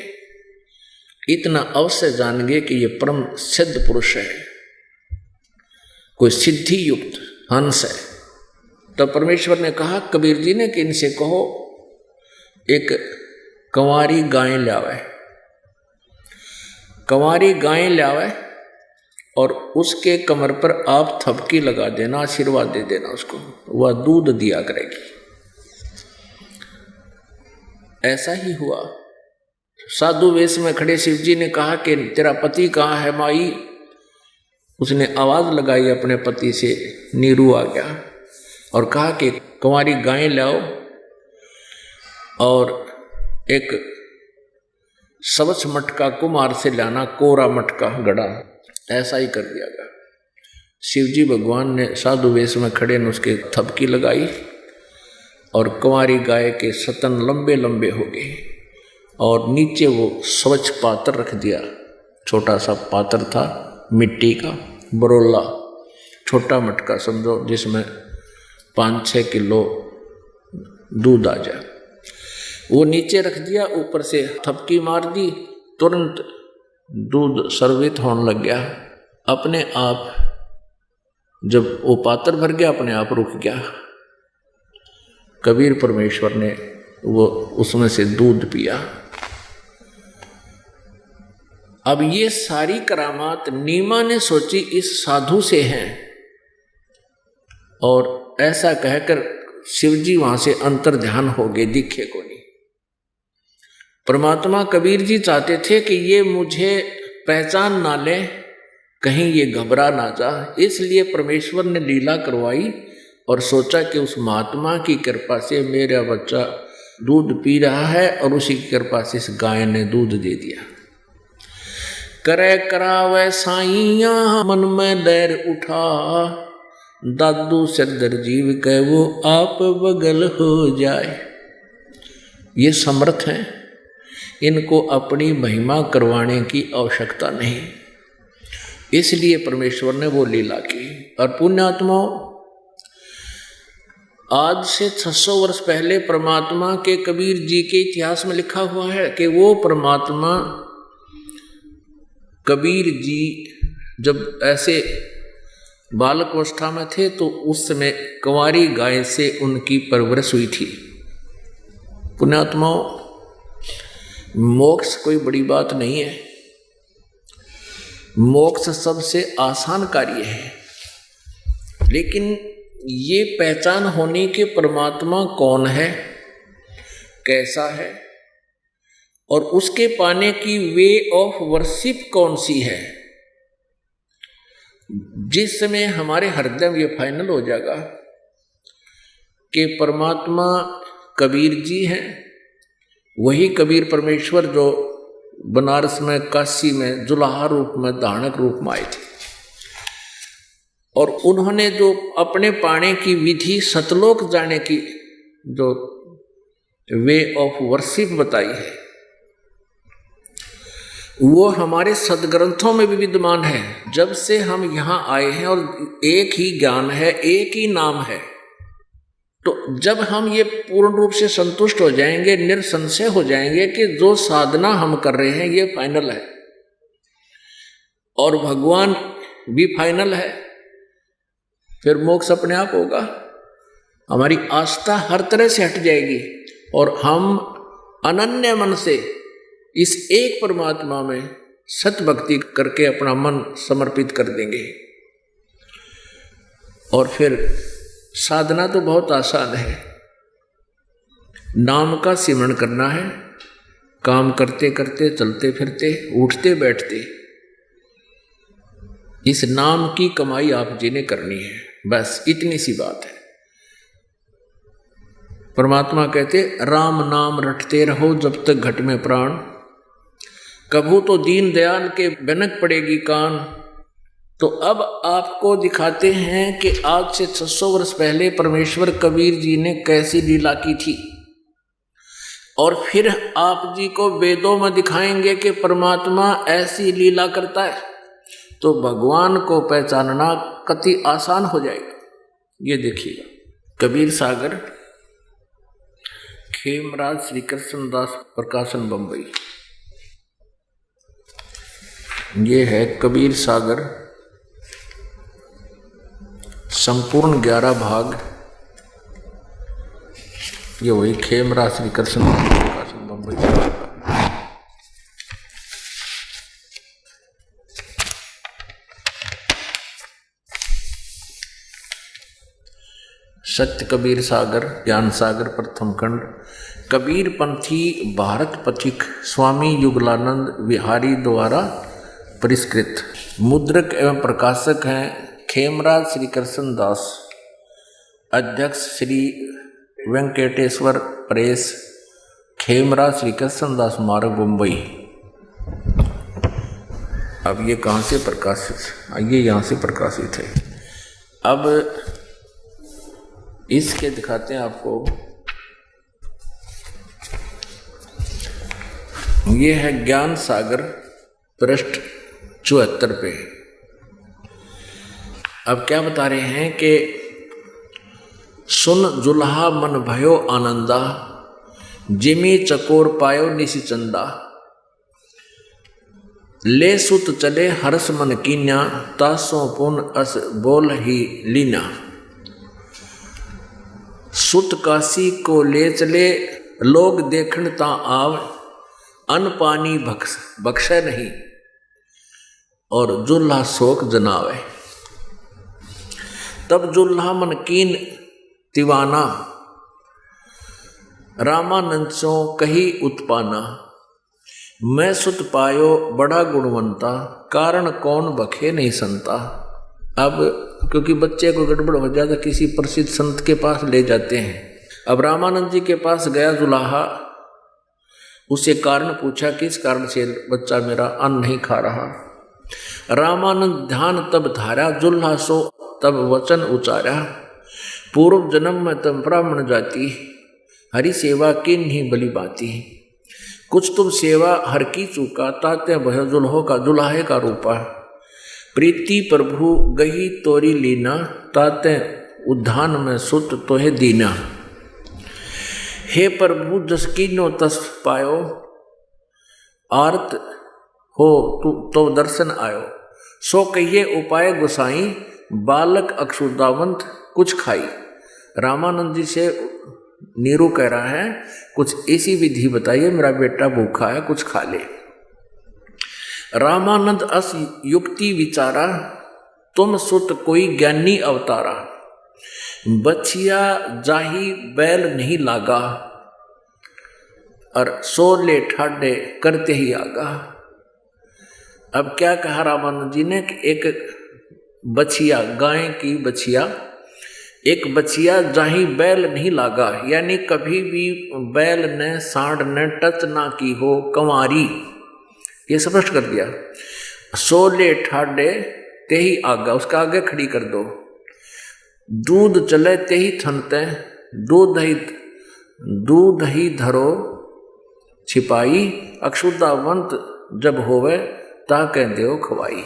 इतना अवश्य जान गए कि ये परम सिद्ध पुरुष है, कोई सिद्धि युक्त हंस है। तब परमेश्वर ने कहा कबीर जी ने कि इनसे कहो एक कंवारी गाय लावे, कंवारी गाय लावे और उसके कमर पर आप थपकी लगा देना, आशीर्वाद दे देना उसको, वह दूध दिया करेगी। ऐसा ही हुआ। साधु वेश में खड़े शिव जी ने कहा कि तेरा पति कहाँ है माई। उसने आवाज लगाई अपने पति से, नीरू आ गया और कहा कि कंवारी गाय लाओ और एक सवच मटका कुमार से लाना, कोरा मटका गड़ा। ऐसा ही कर दिया गया। शिव जी भगवान ने साधु वेश में खड़े ने उसके थपकी लगाई और कंवारी गाय के सतन लंबे लंबे हो गए और नीचे वो स्वच्छ पात्र रख दिया। छोटा सा पात्र था मिट्टी का, बरोला, छोटा मटका समझो, जिसमें 5-6 किलो दूध आ जाए। वो नीचे रख दिया, ऊपर से थपकी मार दी, तुरंत दूध सर्वित होने लग गया। अपने आप जब वो पात्र भर गया, अपने आप रुक गया। कबीर परमेश्वर ने वो उसमें से दूध पिया। अब ये सारी करामात नीमा ने सोची इस साधु से हैं, और ऐसा कहकर शिवजी वहां से अंतर ध्यान हो गए, दिखे को नहीं। परमात्मा कबीर जी चाहते थे कि ये मुझे पहचान ना ले, कहीं ये घबरा ना जा, इसलिए परमेश्वर ने लीला करवाई और सोचा कि उस महात्मा की कृपा से मेरा बच्चा दूध पी रहा है और उसी की कृपा से इस गाय ने दूध दे दिया। करे करावे साइया मन में डर उठा, दादू सदर जीव के वो आप बगल हो जाए। ये समर्थ हैं, इनको अपनी महिमा करवाने की आवश्यकता नहीं। इसलिए परमेश्वर ने वो लीला की। और पुण्यात्माओं, आज से 600 वर्ष पहले परमात्मा के कबीर जी के इतिहास में लिखा हुआ है कि वो परमात्मा कबीर जी जब ऐसे बालक अवस्था में थे तो उस समय कुंवारी गाय से उनकी परवरिश हुई थी। पुण्यात्माओं, मोक्ष कोई बड़ी बात नहीं है, मोक्ष सबसे आसान कार्य है, लेकिन ये पहचान होने के परमात्मा कौन है, कैसा है, और उसके पाने की वे ऑफ वर्शिप कौन सी है। जिस समय हमारे हृदय में ये फाइनल हो जाएगा कि परमात्मा कबीर जी हैं, वही कबीर परमेश्वर जो बनारस में काशी में जुलाहा रूप में धारणक रूप में आए थे, और उन्होंने जो अपने पाने की विधि सतलोक जाने की जो वे ऑफ वर्शिप बताई है, वो हमारे सदग्रंथों में भी विद्यमान है। जब से हम यहाँ आए हैं और एक ही ज्ञान है, एक ही नाम है, तो जब हम ये पूर्ण रूप से संतुष्ट हो जाएंगे, निरसंशय हो जाएंगे कि जो साधना हम कर रहे हैं ये फाइनल है और भगवान भी फाइनल है, फिर मोक्ष अपने आप होगा। हमारी आस्था हर तरह से हट जाएगी और हम अनन्य मन से इस एक परमात्मा में सत भक्ति करके अपना मन समर्पित कर देंगे। और फिर साधना तो बहुत आसान है, नाम का सिमरण करना है, काम करते करते, चलते फिरते, उठते बैठते, इस नाम की कमाई आप जी ने करनी है, बस इतनी सी बात है। परमात्मा कहते राम नाम रटते रहो जब तक घट में प्राण, कभू तो दीन दयाल के बनक पड़ेगी कान। तो अब आपको दिखाते हैं कि आज से 600 वर्ष पहले परमेश्वर कबीर जी ने कैसी लीला की थी, और फिर आप जी को वेदों में दिखाएंगे कि परमात्मा ऐसी लीला करता है, तो भगवान को पहचानना कति आसान हो जाएगा। ये देखिएगा, कबीर सागर, खेमराज श्री कृष्ण दास प्रकाशन, बंबई। ये है कबीर सागर, संपूर्ण 11 भाग। ये वही खेमराज श्री कृष्ण दास प्रकाशन, बंबई। सत्य कबीर सागर, ज्ञान सागर, प्रथम खंड। कबीर पंथी भारत पथिक स्वामी युगलानंद विहारी द्वारा परिष्कृत। मुद्रक एवं प्रकाशक हैं खेमराज श्री कृष्ण दास, अध्यक्ष श्री वेंकटेश्वर प्रेस, खेमराज श्री कृष्ण दास मार्ग, मुंबई। अब ये कहाँ से प्रकाशित, ये यहाँ से प्रकाशित है। अब इसके दिखाते हैं आपको, ये है ज्ञान सागर, पृष्ठ 74 पे। अब क्या बता रहे हैं कि सुन जुल्हा मन भयो आनंदा, जिमी चकोर पायो निशि चंदा, ले सुत चले हर्ष मन कीन्या, तासों पुन अस बोल ही लीना। सुत काशी को ले चले लोग देखण ता आव, अन्न पानी बख्शे नहीं और जुल्हा शोक जनावे। तब जुल्हा मन कीन तिवाना, रामानंदों कही उत्पाना, मैं सुत पायो बड़ा गुणवंता, कारण कौन बखे नहीं संता। अब क्योंकि बच्चे को गड़बड़ हो जाता किसी प्रसिद्ध संत के पास ले जाते हैं। अब रामानंद जी के पास गया जुलाहा, उसे कारण पूछा किस कारण से बच्चा मेरा अन्न नहीं खा रहा। रामानंद ध्यान तब धारा, जुल्हा सो तब वचन उचारा, पूर्व जन्म में तम ब्राह्मण जाति, हरि सेवा की नहीं बली बाती। कुछ तुम सेवा हर की चूका, ताते भय जुल्हो का जुलाहे का रूपा। प्रीति प्रभु गही तोरी लीना, ताते उद्धान में सुत तोहे दीना। हे प्रभु जस कीनो तस पायो, आर्त हो तू तो दर्शन आयो। सो कहिए उपाय गुसाई, बालक अक्षुदावंत कुछ खाई। रामानंद जी से नीरू कह रहा है कुछ ऐसी विधि बताइए, मेरा बेटा भूखा है, कुछ खा ले। रामानंद अस युक्ति विचारा, तुम सुत कोई ज्ञानी अवतारा। बछिया जाही बैल नहीं लागा, और सोले ठाडे करते ही आगा। अब क्या कहा रामानंद जी ने कि एक बछिया, गाय की बछिया, एक बछिया जाही बैल नहीं लागा, यानी कभी भी बैल ने सांड ने टच ना की हो, कंवारी, ये स्पष्ट कर दिया। सोले ठाडे ते ही आगा, उसका आगे खड़ी कर दो। दूध चले ते ही थनते, दूध ही धरो छिपाई। अक्षुदावंत जब होवे, ता कह देव खवाई।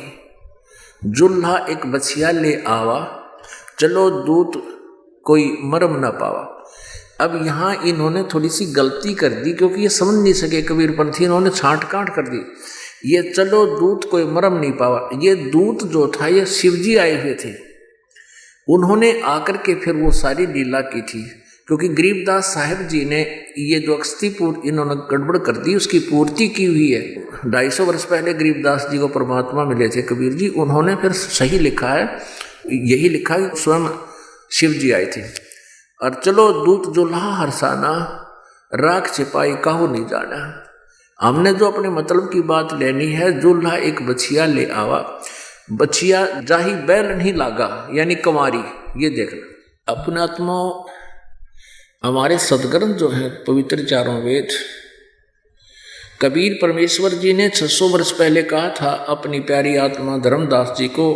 जुल्हा एक बछिया ले आवा, चलो दूत कोई मरम न पावा। अब यहाँ इन्होंने थोड़ी सी गलती कर दी, क्योंकि ये समझ नहीं सके कबीरपंथी, इन्होंने छांट काट कर दी। ये चलो दूत कोई मरम नहीं पावा, ये दूत जो था ये शिवजी आए हुए थे, उन्होंने आकर के फिर वो सारी लीला की थी। क्योंकि गरीबदास साहिब जी ने ये जो अक्षतिपूर इन्होंने गड़बड़ कर दी, उसकी पूर्ति की हुई है। 250 वर्ष पहले गरीबदास जी को परमात्मा मिले थे कबीर जी, उन्होंने फिर सही लिखा है, यही लिखा है स्वयं शिव जी आए थे। और चलो दूत जुल्हा हरसाना, राख छिपाई काहू नहीं जाना। हमने जो अपने मतलब की बात लेनी है, जुल्हा एक बछिया ले आवा, बछिया जाही बैल नहीं लागा, यानी कंवारी। ये देखना अपने आत्मा, हमारे सदग्रंथ जो है पवित्र चारों वेद, कबीर परमेश्वर जी ने 600 वर्ष पहले कहा था अपनी प्यारी आत्मा धर्मदास जी को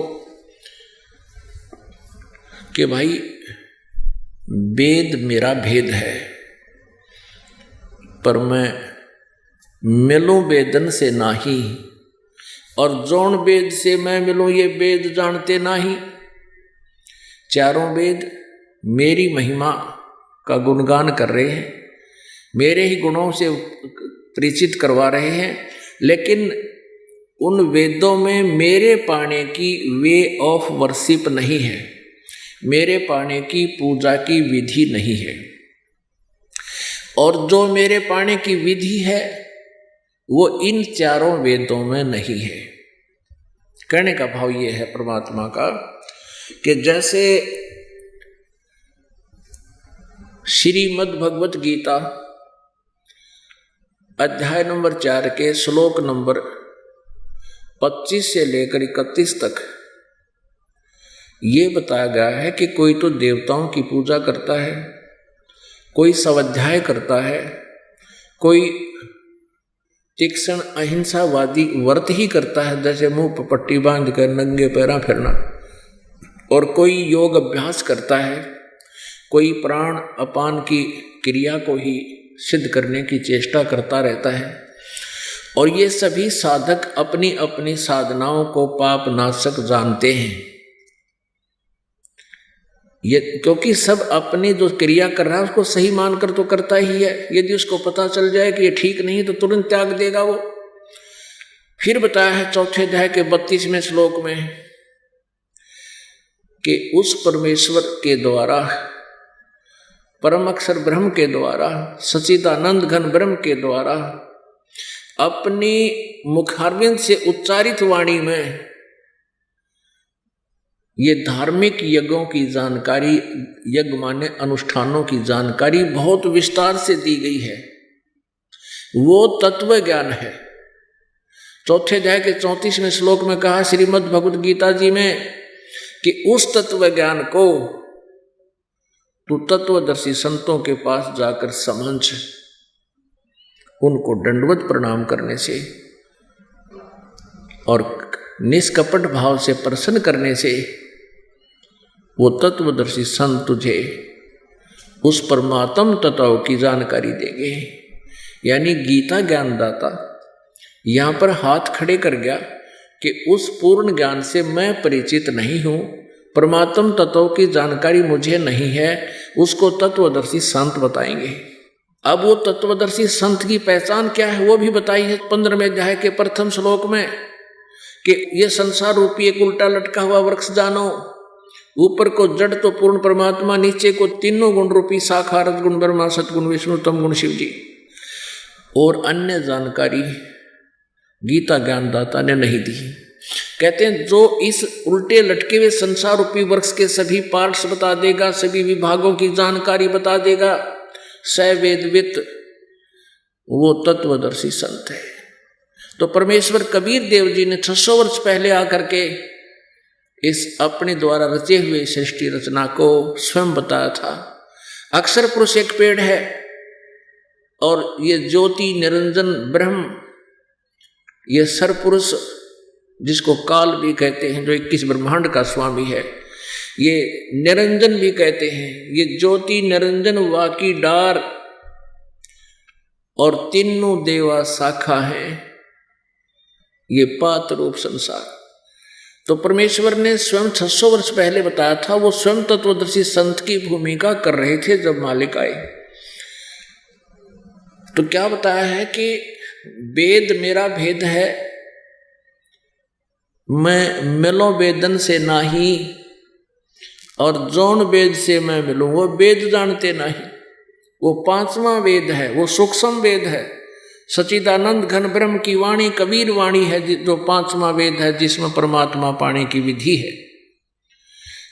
कि भाई वेद मेरा भेद है, पर मैं मिलूं वेदन से नाही, और जौन वेद से मैं मिलूं ये वेद जानते नाही। चारों वेद मेरी महिमा का गुणगान कर रहे हैं, मेरे ही गुणों से परिचित करवा रहे हैं, लेकिन उन वेदों में मेरे पाने की वे ऑफ वर्शिप नहीं है, मेरे पाने की पूजा की विधि नहीं है। और जो मेरे पाने की विधि है वो इन चारों वेदों में नहीं है। कहने का भाव ये है परमात्मा का कि जैसे श्रीमद् भगवत गीता अध्याय नंबर 4 के श्लोक नंबर 25 से लेकर 31 तक ये बताया गया है कि कोई तो देवताओं की पूजा करता है, कोई स्वाध्याय करता है, कोई तीक्ष्ण अहिंसावादी व्रत ही करता है, जैसे मुंह पर पट्टी बांध कर नंगे पैरा फिरना, और कोई योग अभ्यास करता है, कोई प्राण अपान की क्रिया को ही सिद्ध करने की चेष्टा करता रहता है। और ये सभी साधक अपनी अपनी साधनाओं को पाप नाशक जानते हैं, ये क्योंकि सब अपनी जो क्रिया कर रहा है उसको सही मानकर तो करता ही है। यदि उसको पता चल जाए कि ये ठीक नहीं तो तुरंत त्याग देगा वो। फिर बताया है चौथे अध्याय के 32वें श्लोक में कि उस परमेश्वर के द्वारा, परम अक्षर ब्रह्म के द्वारा, सच्चिदानंद घन ब्रह्म के द्वारा अपनी मुखारविंद से उच्चारित वाणी में ये धार्मिक यज्ञों की जानकारी, यज्ञ माने अनुष्ठानों की जानकारी बहुत विस्तार से दी गई है। वो तत्व ज्ञान है। चौथे अध्याय के 34वें श्लोक में कहा श्रीमद् भगवद गीता जी में कि उस तत्व ज्ञान को तू तत्वदर्शी संतों के पास जाकर समझ, उनको दंडवत प्रणाम करने से और निष्कपट भाव से प्रसन्न करने से वो तत्वदर्शी संत तुझे उस परमात्म तत्व की जानकारी देंगे। यानी गीता ज्ञानदाता यहाँ पर हाथ खड़े कर गया कि उस पूर्ण ज्ञान से मैं परिचित नहीं हूं, परमात्म तत्व की जानकारी मुझे नहीं है, उसको तत्वदर्शी संत बताएंगे। अब वो तत्वदर्शी संत की पहचान क्या है वो भी बताई है 15वें अध्याय के प्रथम श्लोक में, कि ये संसार रूपी एक उल्टा लटका हुआ वृक्ष जानो, ऊपर को जड़ तो पूर्ण परमात्मा, नीचे को तीनों गुण रूपी शाखा, रजगुण ब्रह्मा, सतगुण विष्णु, तम गुण शिव जी, और अन्य जानकारी गीता ज्ञानदाता ने नहीं दी। कहते हैं जो इस उल्टे लटके हुए संसार रूपी वृक्ष के सभी पार्ट्स बता देगा, सभी विभागों की जानकारी बता देगा, सवेदवित, वो तत्वदर्शी संत है। तो परमेश्वर कबीर देव जी ने 600 वर्ष पहले आकर के इस अपने द्वारा रचे हुए सृष्टि रचना को स्वयं बताया था। अक्षर पुरुष एक पेड़ है और ये ज्योति निरंजन ब्रह्म, ये सरपुरुष जिसको काल भी कहते हैं, जो 21 ब्रह्मांड का स्वामी है, ये निरंजन भी कहते हैं, ये ज्योति निरंजन वाकी डार और तीनों देवा शाखा है, ये पात रूप संसार। तो परमेश्वर ने स्वयं 600 वर्ष पहले बताया था, वो स्वयं तत्वदर्शी संत की भूमिका कर रहे थे जब मालिक आए। तो क्या बताया है कि वेद मेरा भेद है, मैं मिलो वेदन से नाही, और जौन वेद से मैं मिलूं वो वेद जानते नहीं। वो 5वां वेद है, वो सूक्ष्म वेद है, सच्चिदानंद घन ब्रह्म की वाणी कबीर वाणी है, जो 5वां वेद है, जिसमें परमात्मा पाने की विधि है।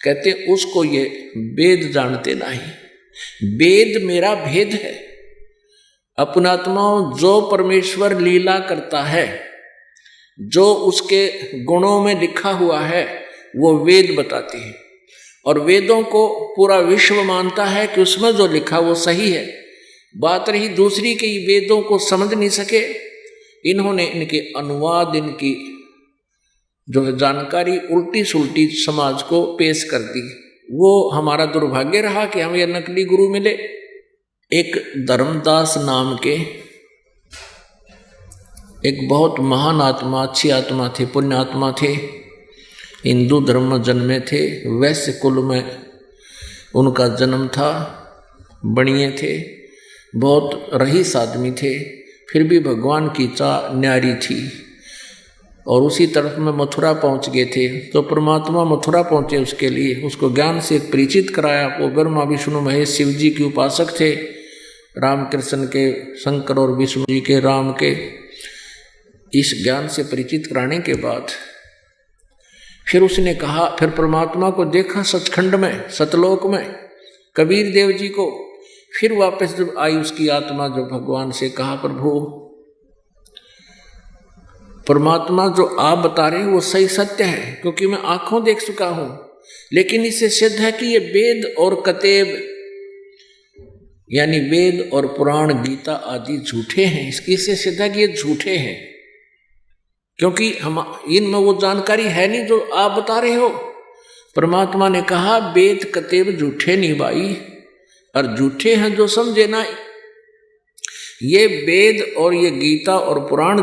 कहते उसको ये वेद जानते नहीं। वेद मेरा भेद है। अपनात्माओं, जो परमेश्वर लीला करता है, जो उसके गुणों में लिखा हुआ है, वो वेद बताते हैं। और वेदों को पूरा विश्व मानता है कि उसमें जो लिखा वो सही है। बात रही दूसरी के वेदों को समझ नहीं सके, इन्होंने इनके अनुवाद, इनकी जो है जानकारी उल्टी सुल्टी समाज को पेश कर दी। वो हमारा दुर्भाग्य रहा कि हमें नकली गुरु मिले। एक धर्मदास नाम के एक बहुत महान आत्मा, अच्छी आत्मा थे, पुण्य आत्मा थे, हिंदू धर्म में जन्मे थे, वैश्य कुल में उनका जन्म था, बणिए थे, बहुत रईस आदमी थे, फिर भी भगवान की चाह न्यारी थी और उसी तरफ में मथुरा पहुंच गए थे। तो परमात्मा मथुरा पहुंचे, उसके लिए उसको ज्ञान से परिचित कराया। वो ब्रह्मा विष्णु महेश शिव जी के उपासक थे, राम कृष्ण के, शंकर और विष्णु जी के, राम के। इस ज्ञान से परिचित कराने के बाद फिर उसने कहा, फिर परमात्मा को देखा सचखंड में, सतलोक में, कबीर देव जी को। फिर वापस जब आई उसकी आत्मा, जो भगवान से कहा, प्रभु परमात्मा जो आप बता रहे हैं वो सही सत्य है, क्योंकि मैं आंखों देख चुका हूं, लेकिन इससे सिद्ध है कि ये वेद और कतेब यानी वेद और पुराण, गीता आदि झूठे हैं। इससे सिद्ध है कि ये झूठे हैं, क्योंकि हम इनमें वो जानकारी है नहीं जो आप बता रहे हो। परमात्मा ने कहा, वेद कतेब झूठे नहीं भाई, और झूठे हैं जो समझे ना। ये वेद और ये गीता और पुराण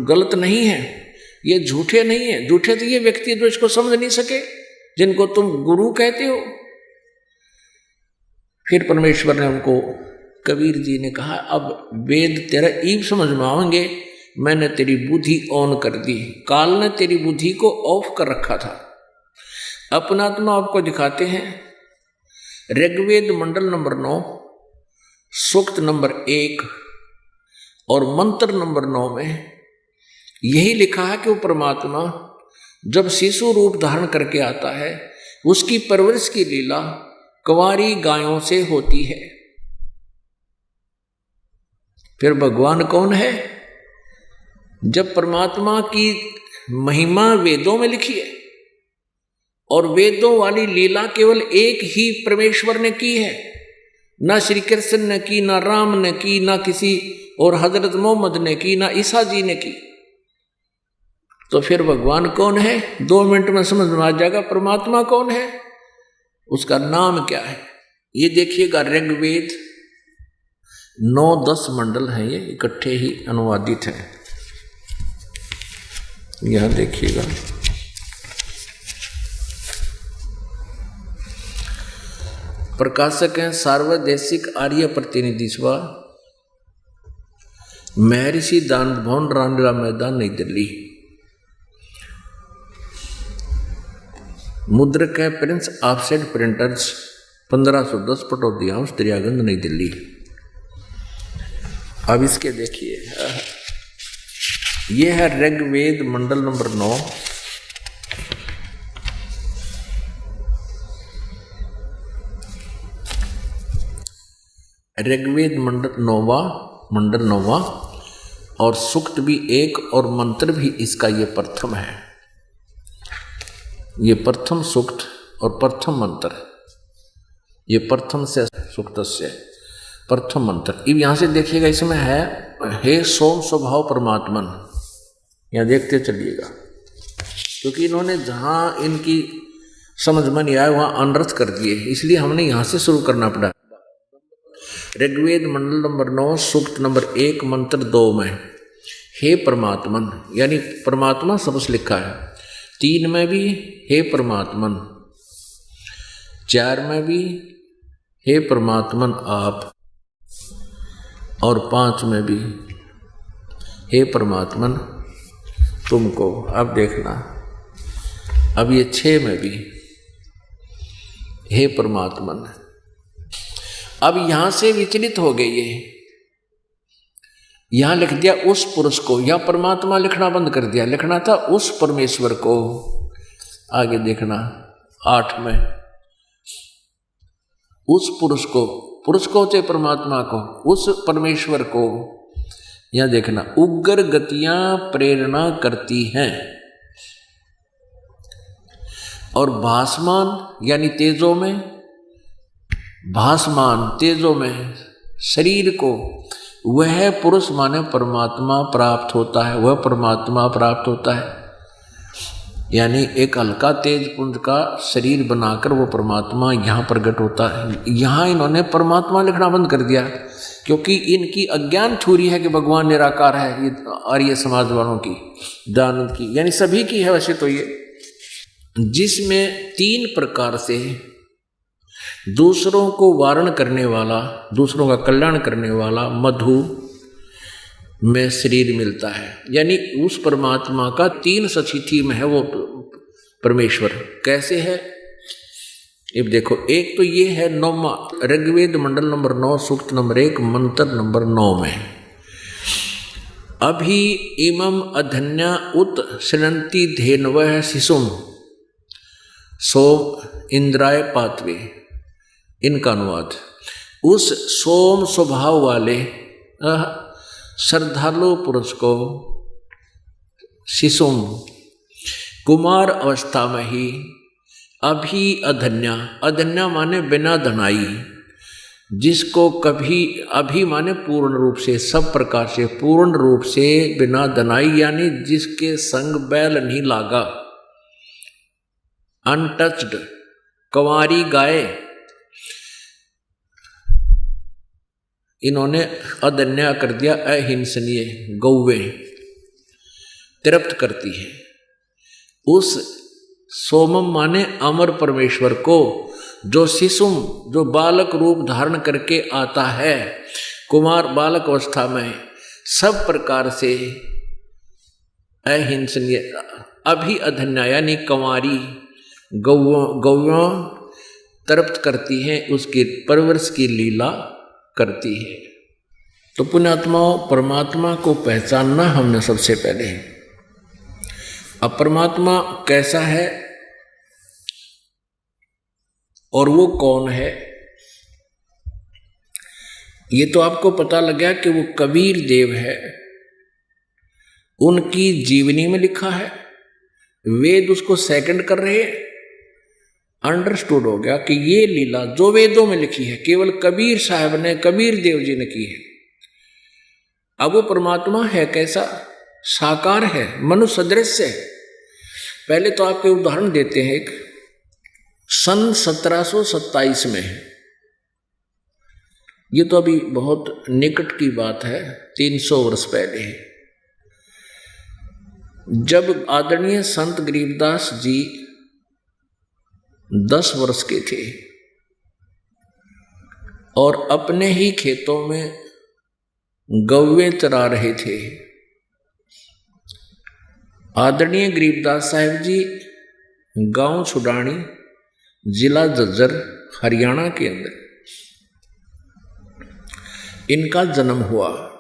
गलत नहीं है, ये झूठे नहीं है। झूठे तो ये व्यक्ति जो इसको समझ नहीं सके, जिनको तुम गुरु कहते हो। फिर परमेश्वर ने उनको, कबीर जी ने कहा, अब वेद तेरा ईब समझ में आएंगे, मैंने तेरी बुद्धि ऑन कर दी, काल ने तेरी बुद्धि को ऑफ कर रखा था। अपनात्मा आपको दिखाते हैं। ऋग्वेद मंडल नंबर 9, सूक्त नंबर 1 और मंत्र नंबर 9 में यही लिखा है कि वो परमात्मा जब शिशु रूप धारण करके आता है, उसकी परवरिश की लीला कुंवारी गायों से होती है। फिर भगवान कौन है? जब परमात्मा की महिमा वेदों में लिखी है, और वेदों वाली लीला केवल एक ही परमेश्वर ने की है, ना श्री कृष्ण ने की, ना राम ने की, ना किसी और हजरत मोहम्मद ने की, ना ईसा जी ने की। तो फिर भगवान कौन है? 2 मिनट में समझ में आ जाएगा परमात्मा कौन है, उसका नाम क्या है। ये देखिएगा, ऋग्वेद 9-10 मंडल हैं, ये इकट्ठे ही अनुवादित हैं। यहां देखिएगा, प्रकाशक हैं सार्वदेशिक आर्य प्रतिनिधि सभा, महर्षि दानंद भवन, रामलीला मैदान, नई दिल्ली। मुद्रक है Prince offset printers, 1510 Pataudi house, Daryaganj, नई दिल्ली। अब इसके देखिए, यह है ऋग्वेद मंडल नंबर 9, ऋग्वेद मंडल 9 और सूक्त भी एक और मंत्र भी इसका ये प्रथम है। ये प्रथम सूक्त और प्रथम मंत्र, ये प्रथम से सूक्त से प्रथम मंत्र। अब यहाँ से देखिएगा, इसमें है हे सोम स्वभाव परमात्मन, यहाँ देखते चलिएगा, क्योंकि इन्होंने जहाँ इनकी समझ में नहीं आया वहाँ अनर्थ कर दिए, इसलिए हमने यहाँ से शुरू करना पड़ा। ऋग्वेद मंडल नंबर 9 सूक्त नंबर 1 मंत्र 2 में हे परमात्मन, यानी परमात्मा सबसे लिखा है। 3 में भी हे परमात्मन, 4 में भी हे परमात्मन आप, और 5 में भी हे परमात्मन तुमको। अब देखना, अब ये 6 में भी हे परमात्मन। अब यहां से विचलित हो गए, ये यहां लिख दिया उस पुरुष को, या परमात्मा लिखना बंद कर दिया, लिखना था उस परमेश्वर को। आगे देखना 8 में उस पुरुष को चाहे परमात्मा को, उस परमेश्वर को। यहां देखना उग्र गतियां प्रेरणा करती हैं और भासमान यानी तेजों में, भासमान तेजों में शरीर को वह पुरुष माने परमात्मा प्राप्त होता है, वह परमात्मा प्राप्त होता है। यानी एक हल्का तेज पुंज का शरीर बनाकर वो परमात्मा यहाँ प्रकट होता है। यहाँ इन्होंने परमात्मा लिखना बंद कर दिया, क्योंकि इनकी अज्ञान छुरी है कि भगवान निराकार है। ये आर्य समाज वालों की, दानंद की, यानी सभी की है वैसे तो ये, जिसमें 3 प्रकार से दूसरों को वारण करने वाला, दूसरों का कल्याण करने वाला मधु में शरीर मिलता है। यानी उस परमात्मा का 3 सचिथि में है वो परमेश्वर। कैसे है अब देखो, एक तो ये है 9वां ऋग्वेद मंडल नंबर 9 सूक्त नंबर 1 मंत्र नंबर 9 में अभी इमम अधन्या उत सृणंति धेनवः शिशुम सो इंद्राय पात्वे। इनका अनुवाद, उस सोम स्वभाव वाले श्रद्धालु पुरुष को शिशुम कुमार अवस्था में ही अभी अधन्या, अधन्या माने बिना धनाई, जिसको कभी, अभी माने पूर्ण रूप से, सब प्रकार से पूर्ण रूप से बिना धनाई, यानी जिसके संग बैल नहीं लागा, अनटच्ड, कंवारी गाय, इन्होंने अधन्या कर दिया, अहिंसनीय गौवे तृप्त करती है। उस सोमम माने अमर परमेश्वर को, जो शिशुम, जो बालक रूप धारण करके आता है, कुमार बालक अवस्था में सब प्रकार से अहिंसनीय, अभी अधन्या यानी कंवारी गौयों तृप्त करती हैं, उसकी परवरिश की लीला करती है। तो पुण्यात्माओं, परमात्मा को पहचानना हमने सबसे पहले। अब परमात्मा कैसा है और वो कौन है, ये तो आपको पता लग गया कि वो कबीर देव है। उनकी जीवनी में लिखा है, वेद उसको सेकंड कर रहे हैं। अंडरस्टूड हो गया कि ये लीला जो वेदों में लिखी है केवल कबीर साहब ने, कबीर देव जी ने की है। अब वो परमात्मा है कैसा, साकार है, मनुष्य सदृश है। पहले तो आपके उदाहरण देते हैं। एक सन 1727 में, ये तो अभी बहुत निकट की बात है, 300 वर्ष पहले, जब आदरणीय संत गरीबदास जी 10 वर्ष के थे और अपने ही खेतों में गौवें चरा रहे थे, आदरणीय गरीबदास साहिब जी गांव छुडानी, जिला झज्जर, हरियाणा के अंदर इनका जन्म हुआ।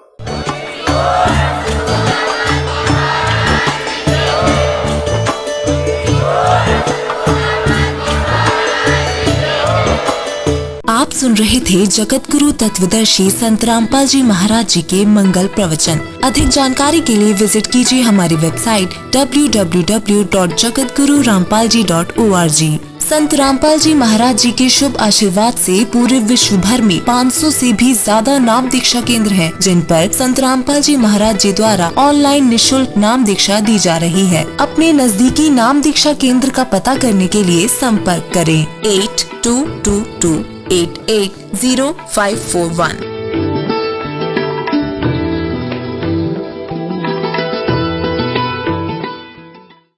आप सुन रहे थे जगत गुरु तत्वदर्शी संत रामपाल जी महाराज जी के मंगल प्रवचन। अधिक जानकारी के लिए विजिट कीजिए हमारी वेबसाइट www.jagatgururampalji.org। संत रामपाल जी महाराज जी के शुभ आशीर्वाद से पूरे विश्व भर में 500 से भी ज्यादा नाम दीक्षा केंद्र हैं, जिन पर संत रामपाल जी महाराज जी द्वारा ऑनलाइन निशुल्क नाम दीक्षा दी जा रही है। अपने नजदीकी नाम दीक्षा केंद्र का पता करने के लिए संपर्क करें 8222880541।